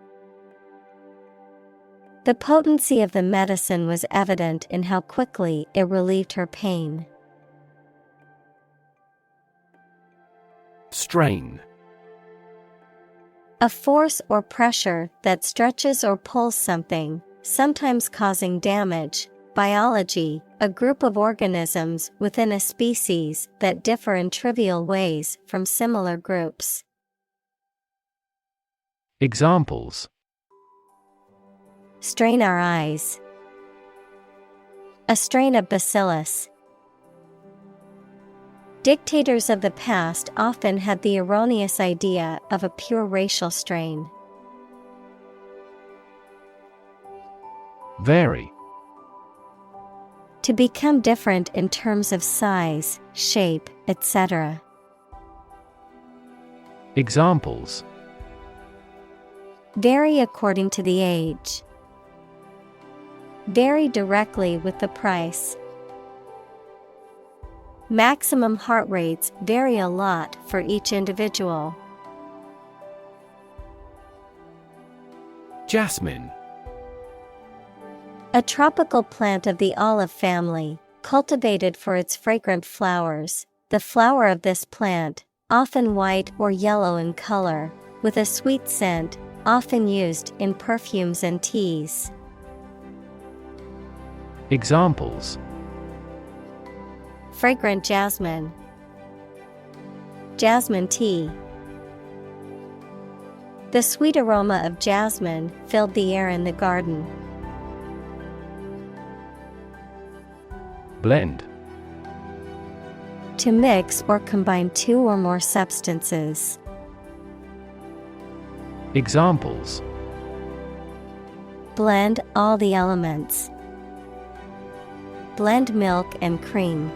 S1: The potency of the medicine was evident in how quickly it relieved her pain.
S2: Strain.
S1: A force or pressure that stretches or pulls something, sometimes causing damage. Biology, a group of organisms within a species that differ in trivial ways from similar groups.
S2: Examples:
S1: Strain our eyes. A strain of bacillus. Dictators of the past often had the erroneous idea of a pure racial strain.
S2: Vary.
S1: To become different in terms of size, shape, etc.
S2: Examples:
S1: Vary according to the age. Vary directly with the price. Maximum heart rates vary a lot for each individual.
S2: Jasmine.
S1: A tropical plant of the olive family, cultivated for its fragrant flowers. The flower of this plant, often white or yellow in color, with a sweet scent, often used in perfumes and teas.
S2: Examples:
S1: Fragrant jasmine. Jasmine tea. The sweet aroma of jasmine filled the air in the garden.
S2: Blend.
S1: To mix or combine two or more substances.
S2: Examples:
S1: Blend all the elements. Blend milk and cream.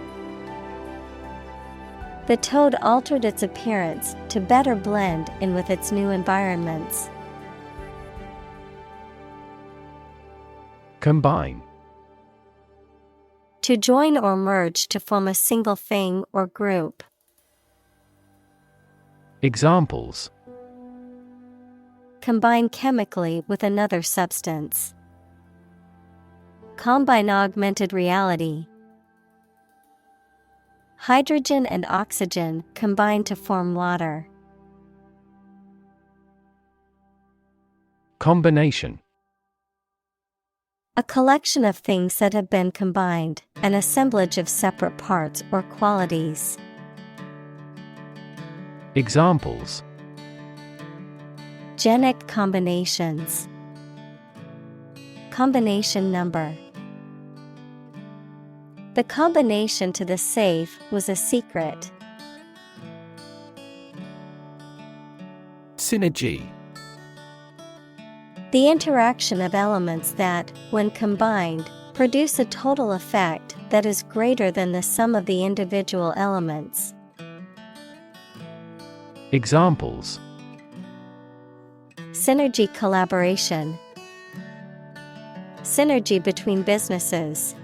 S1: The toad altered its appearance to better blend in with its new environments.
S2: Combine.
S1: To join or merge to form a single thing or group.
S2: Examples:
S1: combine chemically with another substance. Combine augmented reality. Hydrogen and oxygen combine to form water.
S2: Combination:
S1: a collection of things that have been combined, an assemblage of separate parts or qualities.
S2: Examples:
S1: Genic combinations. Combination number. The combination to the safe was a secret.
S2: Synergy:
S1: the interaction of elements that, when combined, produce a total effect that is greater than the sum of the individual elements.
S2: Examples:
S1: synergy collaboration. Synergy between businesses.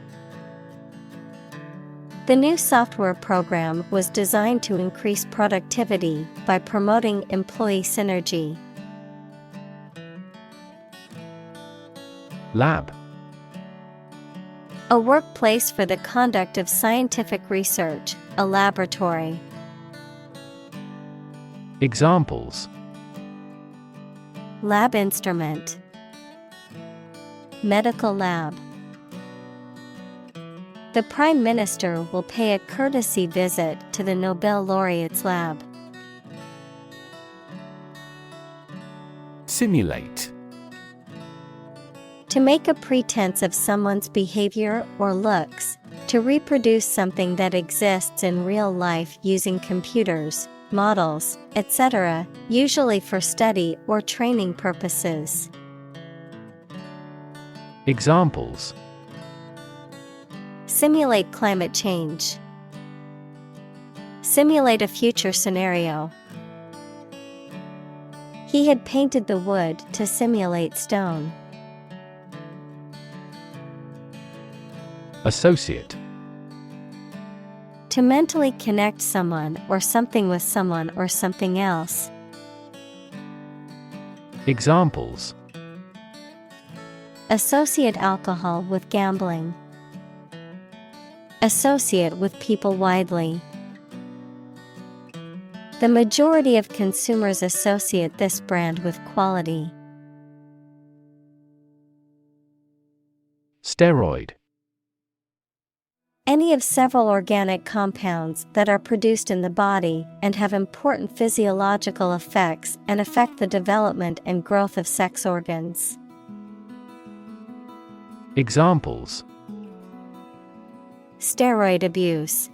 S1: The new software program was designed to increase productivity by promoting employee synergy.
S2: Lab:
S1: a workplace for the conduct of scientific research, a laboratory.
S2: Examples:
S1: lab instrument. Medical lab. The Prime Minister will pay a courtesy visit to the Nobel laureate's lab.
S2: Simulate:
S1: to make a pretense of someone's behavior or looks, to reproduce something that exists in real life using computers, models, etc., usually for study or training purposes.
S2: Examples:
S1: simulate climate change. Simulate a future scenario. He had painted the wood to simulate stone.
S2: Associate:
S1: to mentally connect someone or something with someone or something else.
S2: Examples:
S1: associate alcohol with gambling. Associate with people widely. The majority of consumers associate this brand with quality.
S2: Steroid:
S1: any of several organic compounds that are produced in the body and have important physiological effects and affect the development and growth of sex organs.
S2: Examples:
S1: steroid abuse.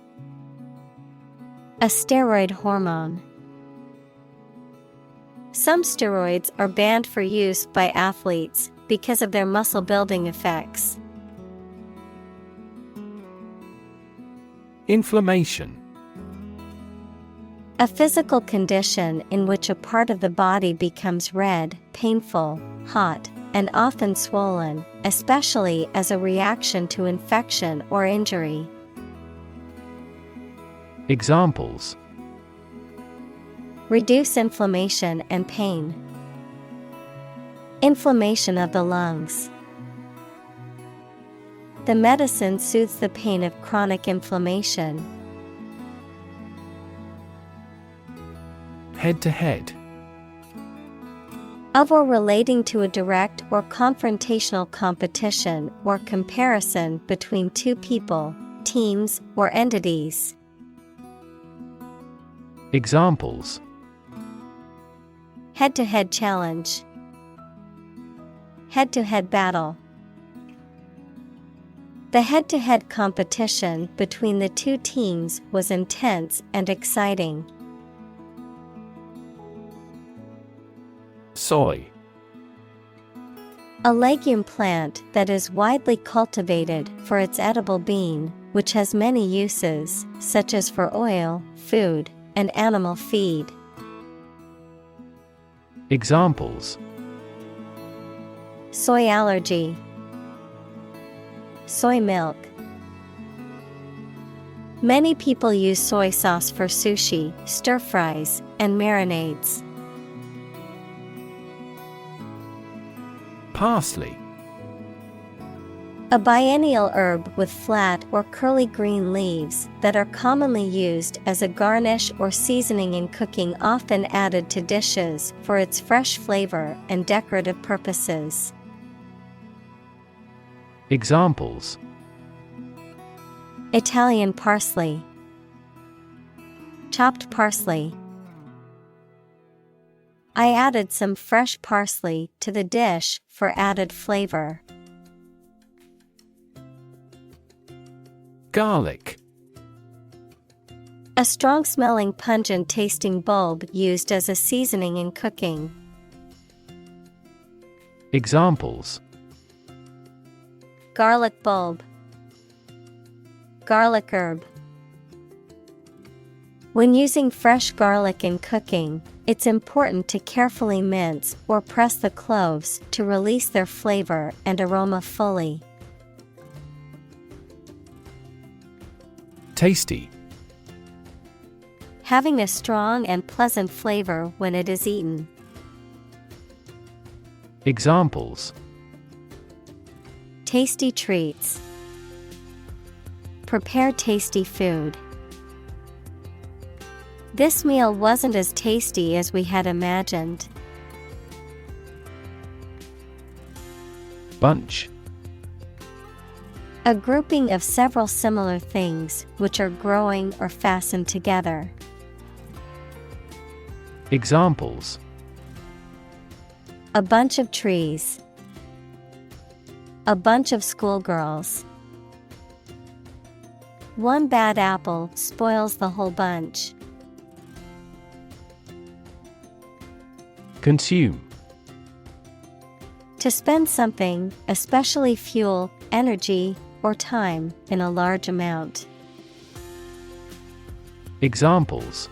S1: A steroid hormone. Some steroids are banned for use by athletes because of their muscle building effects.
S2: Inflammation:
S1: a physical condition in which a part of the body becomes red, painful, hot, and often swollen, especially as a reaction to infection or injury.
S2: Examples:
S1: reduce inflammation and pain. Inflammation of the lungs. The medicine soothes the pain of chronic inflammation.
S2: Head-to-head:
S1: of or relating to a direct or confrontational competition or comparison between two people, teams, or entities.
S2: Examples:
S1: head-to-head challenge. Head-to-head battle. The head-to-head competition between the two teams was intense and exciting.
S2: Soy:
S1: a legume plant that is widely cultivated for its edible bean, which has many uses, such as for oil, food, and animal feed.
S2: Examples:
S1: soy allergy. Soy milk. Many people use soy sauce for sushi, stir-fries, and marinades.
S2: Parsley.
S1: A biennial herb with flat or curly green leaves that are commonly used as a garnish or seasoning in cooking, often added to dishes for its fresh flavor and decorative purposes.
S2: Examples:
S1: Italian parsley, chopped parsley. I added some fresh parsley to the dish for added flavor.
S2: Garlic.
S1: A strong-smelling, pungent-tasting bulb used as a seasoning in cooking.
S2: Examples:
S1: Garlic bulb, garlic herb. When using fresh garlic in cooking, it's important to carefully mince or press the cloves to release their flavor and aroma fully.
S2: Tasty.
S1: Having a strong and pleasant flavor when it is eaten.
S2: Examples:
S1: Tasty treats. Prepare tasty food. This meal wasn't as tasty as we had imagined.
S2: Bunch.
S1: A grouping of several similar things which are growing or fastened together.
S2: Examples:
S1: A bunch of trees. A bunch of schoolgirls. One bad apple spoils the whole bunch.
S2: Consume.
S1: To spend something, especially fuel, energy, or time, in a large amount.
S2: Examples: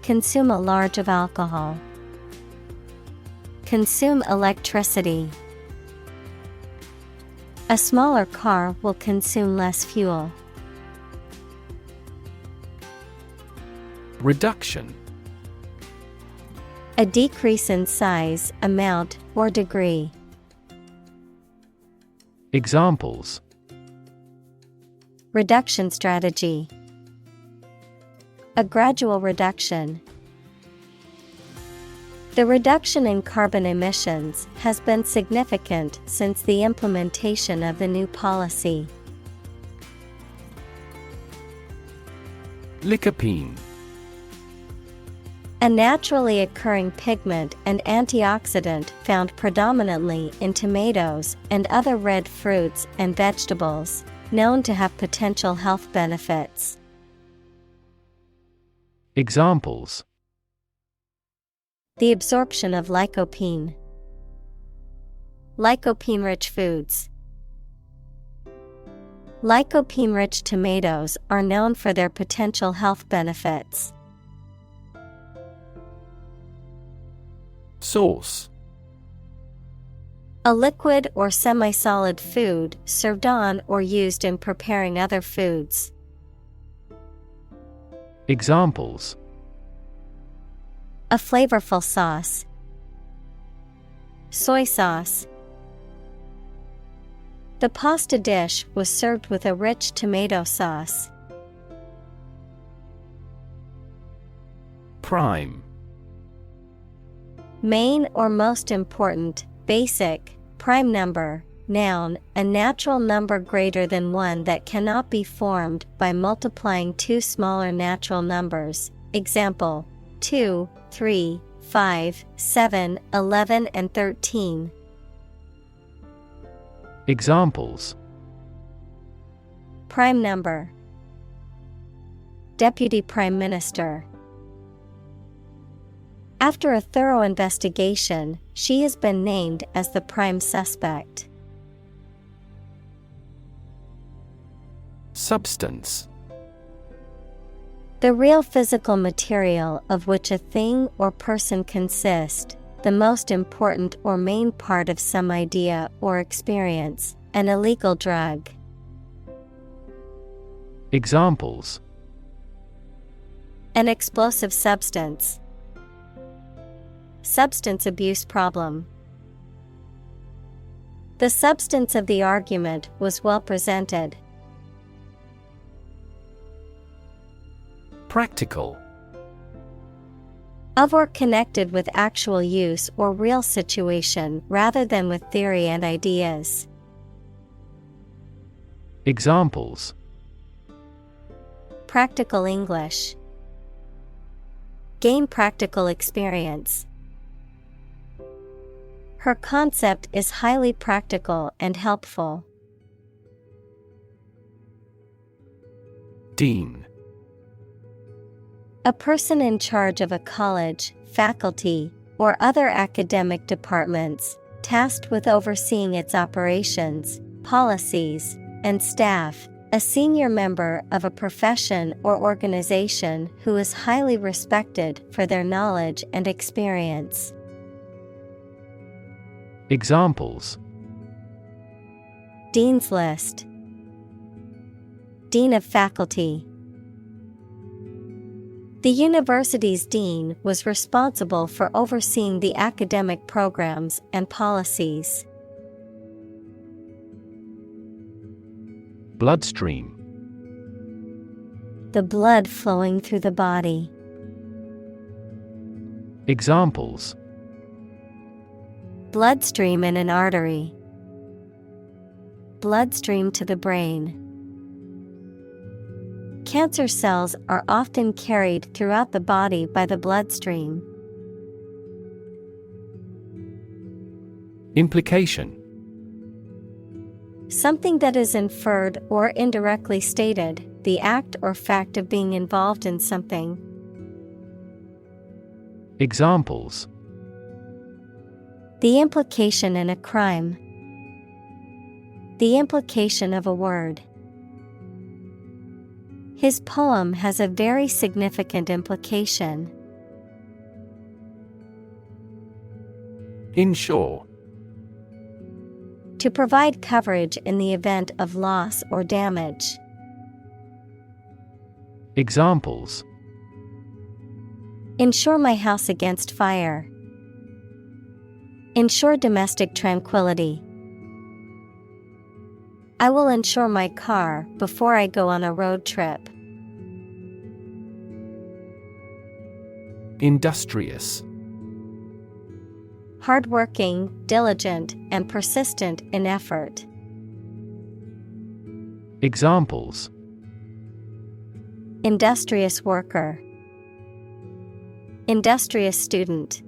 S1: Consume a large of alcohol. Consume electricity. A smaller car will consume less fuel.
S2: Reduction.
S1: A decrease in size, amount, or degree.
S2: Examples:
S1: Reduction strategy. A gradual reduction. The reduction in carbon emissions has been significant since the implementation of the new policy.
S2: Lycopene.
S1: A naturally occurring pigment and antioxidant found predominantly in tomatoes and other red fruits and vegetables, known to have potential health benefits.
S2: Examples:
S1: The absorption of lycopene. Lycopene-rich foods. Lycopene-rich tomatoes are known for their potential health benefits.
S2: Sauce.
S1: A liquid or semi-solid food served on or used in preparing other foods.
S2: Examples:
S1: A flavorful sauce. Soy sauce. The pasta dish was served with a rich tomato sauce.
S2: Prime.
S1: Main or most important, basic, prime number, noun, a natural number greater than one that cannot be formed by multiplying two smaller natural numbers. Example: 2, 3, 5, 7, 11 and 13.
S2: Examples:
S1: Prime number. Deputy Prime Minister. After a thorough investigation, she has been named as the prime suspect.
S2: Substance.
S1: The real physical material of which a thing or person consists, the most important or main part of some idea or experience, an illegal drug.
S2: Examples.
S1: An explosive substance. Substance abuse problem. The substance of the argument was well presented.
S2: Practical.
S1: Of or connected with actual use or real situation rather than with theory and ideas.
S2: Examples.
S1: Practical English. Gain practical experience. Her concept is highly practical and helpful.
S2: Dean.
S1: A person in charge of a college, faculty, or other academic departments, tasked with overseeing its operations, policies, and staff. A senior member of a profession or organization who is highly respected for their knowledge and experience.
S2: Examples.
S1: Dean's List. Dean of Faculty. The university's dean was responsible for overseeing the academic programs and policies.
S2: Bloodstream.
S1: The blood flowing through the body.
S2: Examples.
S1: Bloodstream in an artery. Bloodstream to the brain. Cancer cells are often carried throughout the body by the bloodstream.
S2: Implication.
S1: Something that is inferred or indirectly stated, the act or fact of being involved in something.
S2: Examples.
S1: The implication in a crime. The implication of a word. His poem has a very significant implication.
S2: Insure.
S1: To provide coverage in the event of loss or damage.
S2: Examples.
S1: Insure my house against fire. Ensure domestic tranquility. I will insure my car before I go on a road trip.
S2: Industrious.
S1: Hardworking, diligent, and persistent in effort.
S2: Examples.
S1: Industrious worker. Industrious student.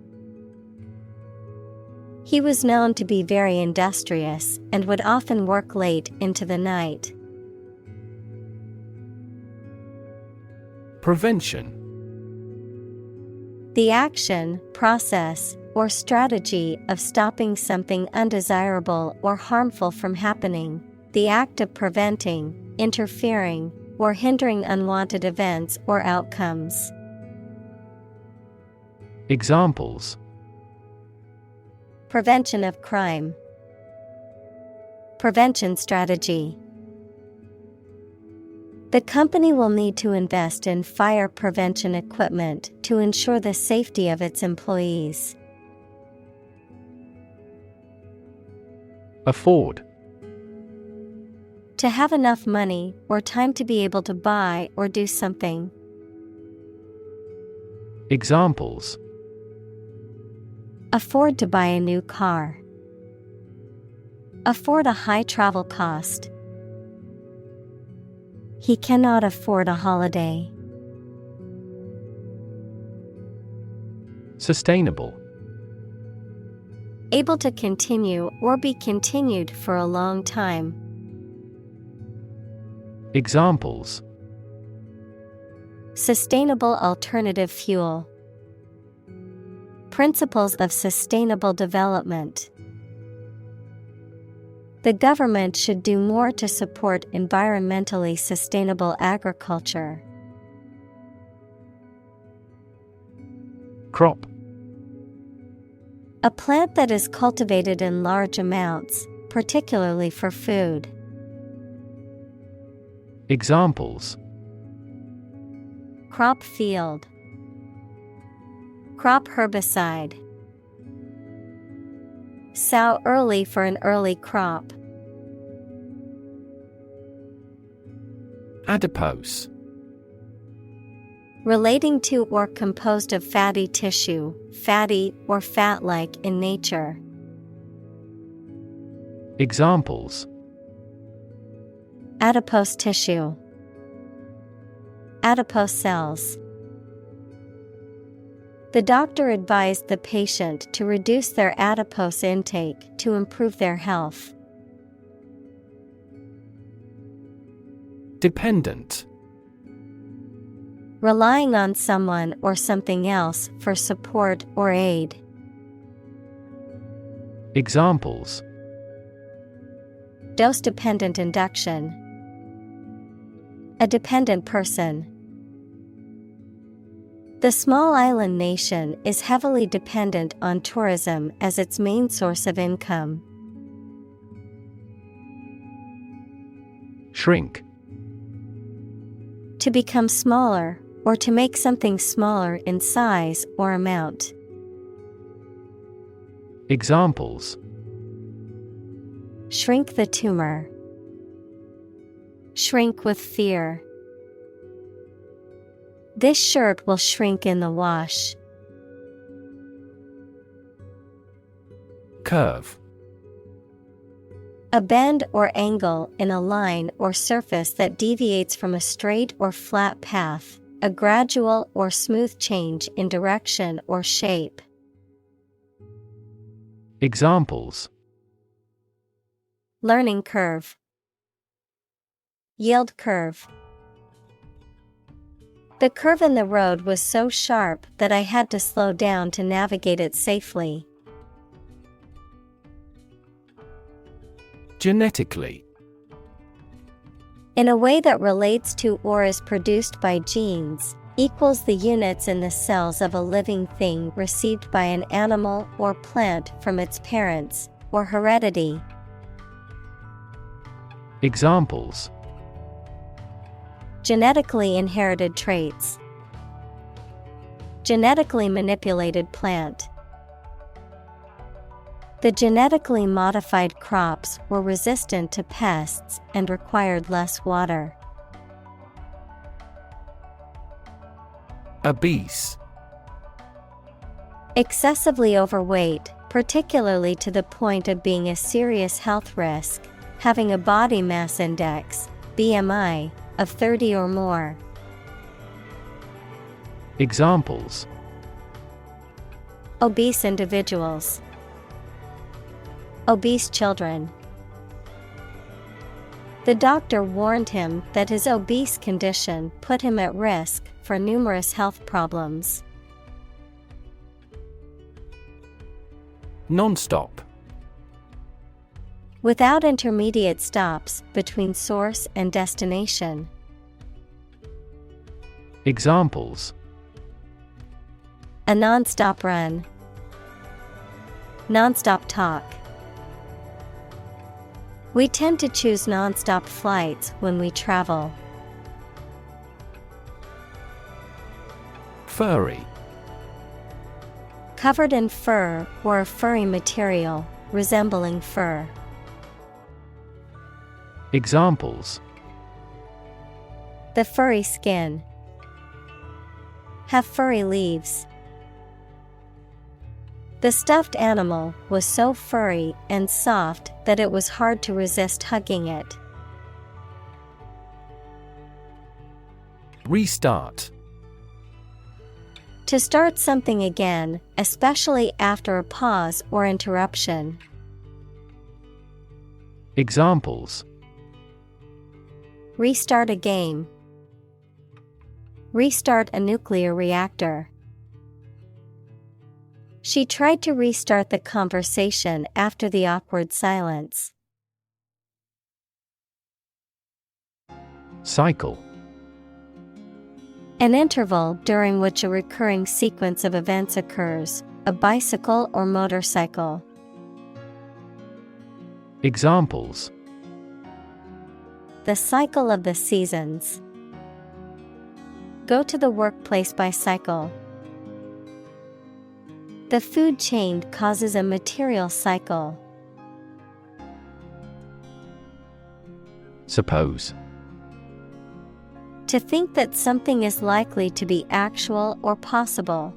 S1: He was known to be very industrious and would often work late into the night.
S2: Prevention.
S1: The action, process, or strategy of stopping something undesirable or harmful from happening. The act of preventing, interfering, or hindering unwanted events or outcomes.
S2: Examples.
S1: Prevention of crime. Prevention strategy. The company will need to invest in fire prevention equipment to ensure the safety of its employees.
S2: Afford.
S1: To have enough money or time to be able to buy or do something.
S2: Examples.
S1: Afford to buy a new car. Afford a high travel cost. He cannot afford a holiday.
S2: Sustainable.
S1: Able to continue or be continued for a long time.
S2: Examples.
S1: Sustainable alternative fuel. Principles of sustainable development. The government should do more to support environmentally sustainable agriculture.
S2: Crop.
S1: A plant that is cultivated in large amounts, particularly for food.
S2: Examples:
S1: crop field, crop herbicide. Sow early for an early crop.
S2: Adipose.
S1: Relating to or composed of fatty tissue, fatty or fat-like in nature.
S2: Examples:
S1: Adipose tissue, adipose cells. The doctor advised the patient to reduce their adipose intake to improve their health.
S2: Dependent.
S1: Relying on someone or something else for support or aid.
S2: Examples:
S1: Dose-dependent induction. A dependent person. The small island nation is heavily dependent on tourism as its main source of income.
S2: Shrink.
S1: To become smaller, or to make something smaller in size or amount.
S2: Examples:
S1: Shrink the tumor. Shrink with fear. This shirt will shrink in the wash.
S2: Curve.
S1: A bend or angle in a line or surface that deviates from a straight or flat path, a gradual or smooth change in direction or shape.
S2: Examples:
S1: Learning curve. Yield curve. The curve in the road was so sharp that I had to slow down to navigate it safely.
S2: Genetically.
S1: In a way that relates to or is produced by genes, equals the units in the cells of a living thing received by an animal or plant from its parents, or heredity.
S2: Examples:
S1: Genetically inherited traits. Genetically manipulated plant. The genetically modified crops were resistant to pests and required less water.
S2: Obese.
S1: Excessively overweight, particularly to the point of being a serious health risk, having a body mass index, BMI, of 30 or more.
S2: Examples:
S1: Obese individuals. Obese children. The doctor warned him that his obese condition put him at risk for numerous health problems.
S2: Non-stop.
S1: Without intermediate stops between source and destination.
S2: Examples:
S1: A non-stop run. Non-stop talk. We tend to choose non-stop flights when we travel.
S2: Furry.
S1: Covered in fur or a furry material, resembling fur.
S2: Examples:
S1: The furry skin. Have furry leaves. The stuffed animal was so furry and soft that it was hard to resist hugging it.
S2: Restart.
S1: To start something again, especially after a pause or interruption.
S2: Examples:
S1: Restart a game. Restart a nuclear reactor. She tried to restart the conversation after the awkward silence.
S2: Cycle.
S1: An interval during which a recurring sequence of events occurs, a bicycle or motorcycle.
S2: Examples:
S1: the cycle of the seasons. Go to the workplace by cycle. The food chain causes a material cycle.
S2: Suppose.
S1: To think that something is likely to be actual or possible.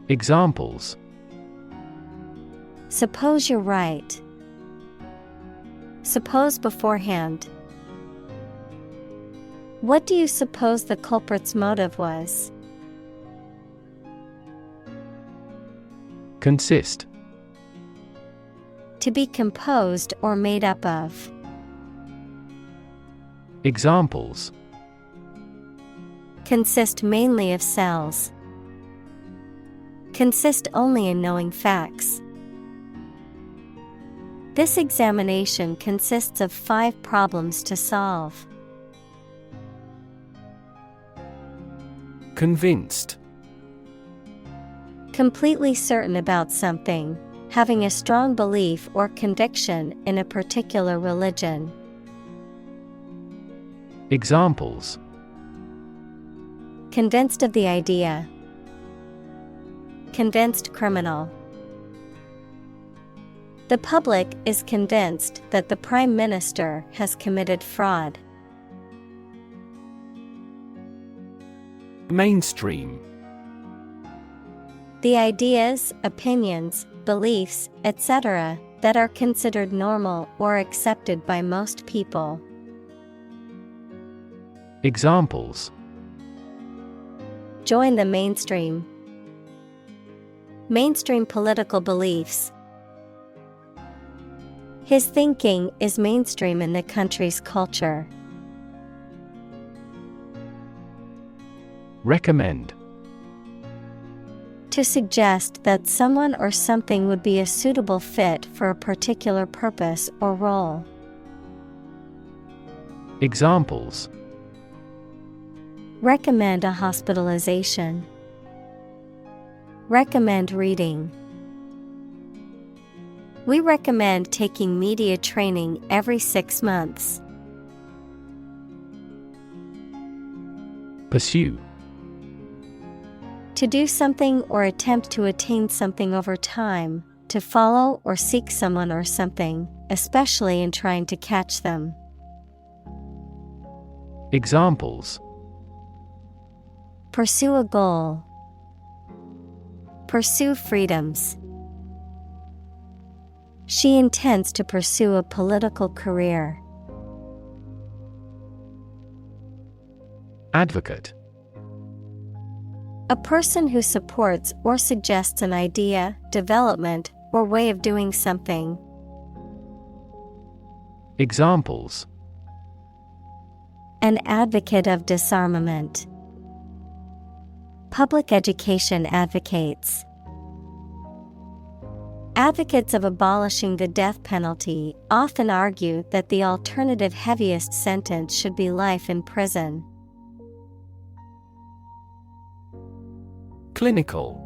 S2: Examples.
S1: Suppose you're right. Suppose beforehand. What do you suppose the culprit's motive was?
S2: Consist.
S1: To be composed or made up of.
S2: Examples.
S1: Consist mainly of cells. Consist only in knowing facts. This examination consists of 5 problems to solve.
S2: Convinced.
S1: Completely certain about something, having a strong belief or conviction in a particular religion.
S2: Examples.
S1: Convinced of the idea. Convinced criminal. The public is convinced that the Prime Minister has committed fraud.
S2: Mainstream.
S1: The ideas, opinions, beliefs, etc., that are considered normal or accepted by most people.
S2: Examples.
S1: Join the mainstream. Mainstream political beliefs. His thinking is mainstream in the country's culture.
S2: Recommend.
S1: To suggest that someone or something would be a suitable fit for a particular purpose or role.
S2: Examples.
S1: Recommend a hospitalization. Recommend reading. We recommend taking media training every 6 months.
S2: Pursue.
S1: To do something or attempt to attain something over time, to follow or seek someone or something, especially in trying to catch them.
S2: Examples.
S1: Pursue a goal. Pursue freedoms. She intends to pursue a political career.
S2: Advocate.
S1: A person who supports or suggests an idea, development, or way of doing something.
S2: Examples.
S1: An advocate of disarmament. Public education advocates. Advocates of abolishing the death penalty often argue that the alternative heaviest sentence should be life in prison.
S2: Clinical.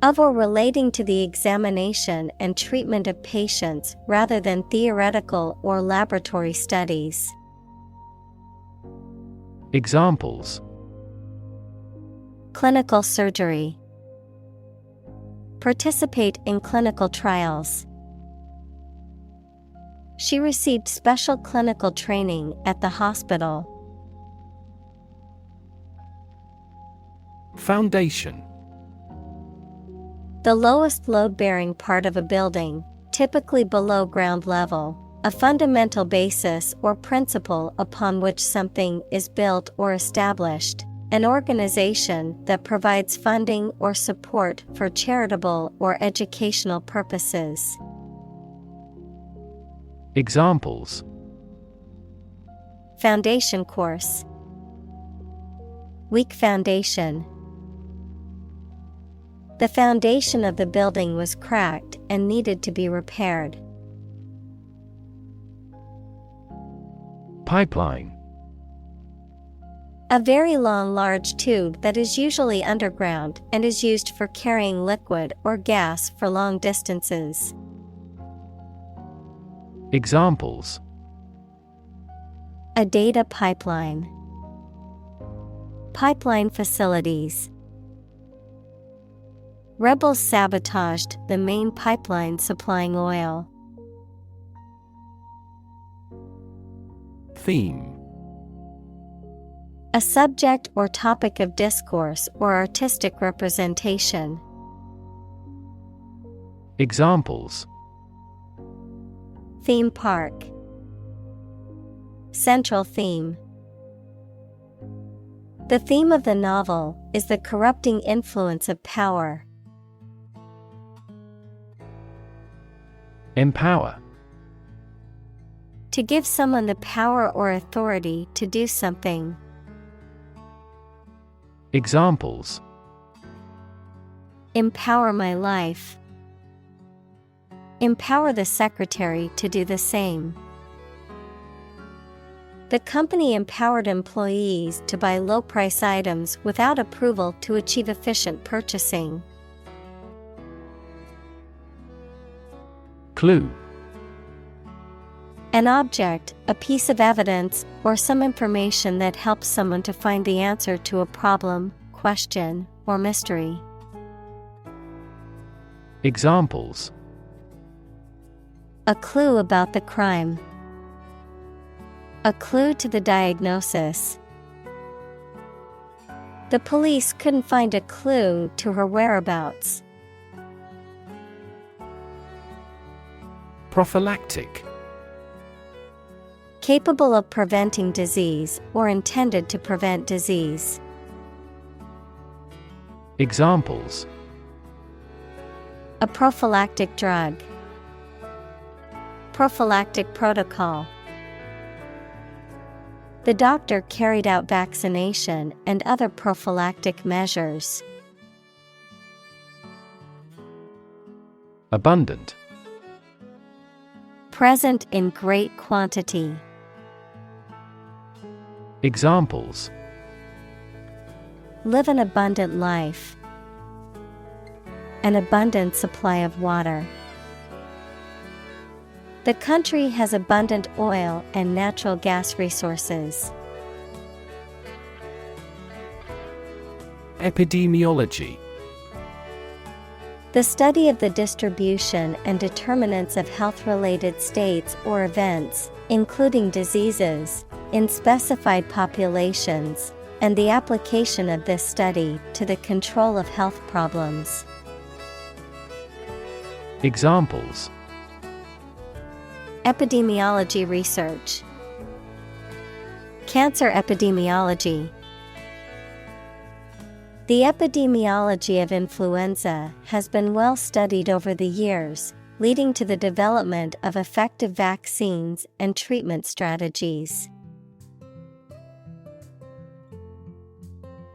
S1: Of or relating to the examination and treatment of patients rather than theoretical or laboratory studies.
S2: Examples.
S1: Clinical surgery. Participate in clinical trials. She received special clinical training at the hospital.
S2: Foundation.
S1: The lowest load-bearing part of a building, typically below ground level, a fundamental basis or principle upon which something is built or established. An organization that provides funding or support for charitable or educational purposes.
S2: Examples.
S1: Foundation course. Weak foundation. The foundation of the building was cracked and needed to be repaired.
S2: Pipeline.
S1: A very long, large tube that is usually underground and is used for carrying liquid or gas for long distances.
S2: Examples:
S1: a data pipeline, pipeline facilities. Rebels sabotaged the main pipeline supplying oil.
S2: Theme:
S1: a subject or topic of discourse or artistic representation.
S2: Examples:
S1: theme park, central theme. The theme of the novel is the corrupting influence of power.
S2: Empower:
S1: to give someone the power or authority to do something.
S2: Examples:
S1: empower my life. Empower the secretary to do the same. The company empowered employees to buy low-price items without approval to achieve efficient purchasing.
S2: Clue:
S1: an object, a piece of evidence, or some information that helps someone to find the answer to a problem, question, or mystery.
S2: Examples:
S1: a clue about the crime. A clue to the diagnosis. The police couldn't find a clue to her whereabouts.
S2: Prophylactic:
S1: capable of preventing disease or intended to prevent disease.
S2: Examples:
S1: a prophylactic drug. Prophylactic protocol. The doctor carried out vaccination and other prophylactic measures.
S2: Abundant:
S1: present in great quantity.
S2: Examples:
S1: live an abundant life. An abundant supply of water. The country has abundant oil and natural gas resources.
S2: Epidemiology:
S1: the study of the distribution and determinants of health-related states or events, including diseases, in specified populations, and the application of this study to the control of health problems.
S2: Examples:
S1: epidemiology research. Cancer epidemiology. The epidemiology of influenza has been well studied over the years, leading to the development of effective vaccines and treatment strategies.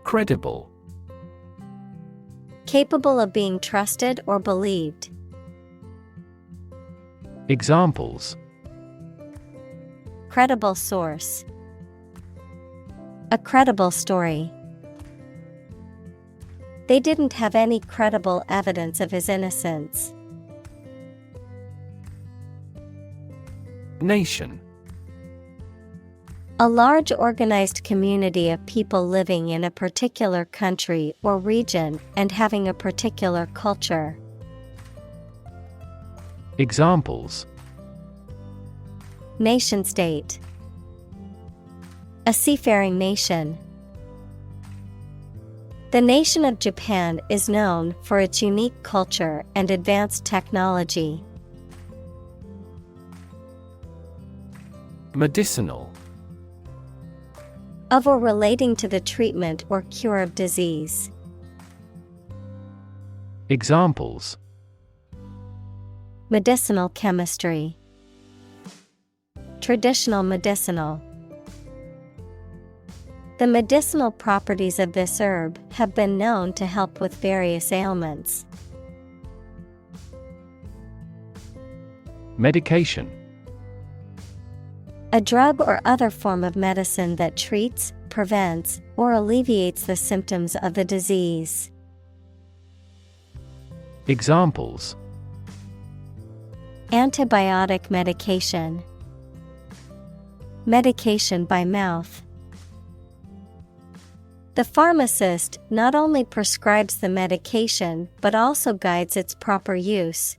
S2: Credible:
S1: capable of being trusted or believed.
S2: Examples:
S1: credible source. A credible story. They didn't have any credible evidence of his innocence.
S2: Nation:
S1: a large organized community of people living in a particular country or region and having a particular culture.
S2: Examples:
S1: nation-state. A seafaring nation. The nation of Japan is known for its unique culture and advanced technology.
S2: Medicinal:
S1: of or relating to the treatment or cure of disease.
S2: Examples:
S1: medicinal chemistry. Traditional medicinal. The medicinal properties of this herb have been known to help with various ailments.
S2: Medication:
S1: a drug or other form of medicine that treats, prevents, or alleviates the symptoms of the disease.
S2: Examples:
S1: Antibiotic medication. Medication by mouth. The pharmacist not only prescribes the medication but also guides its proper use.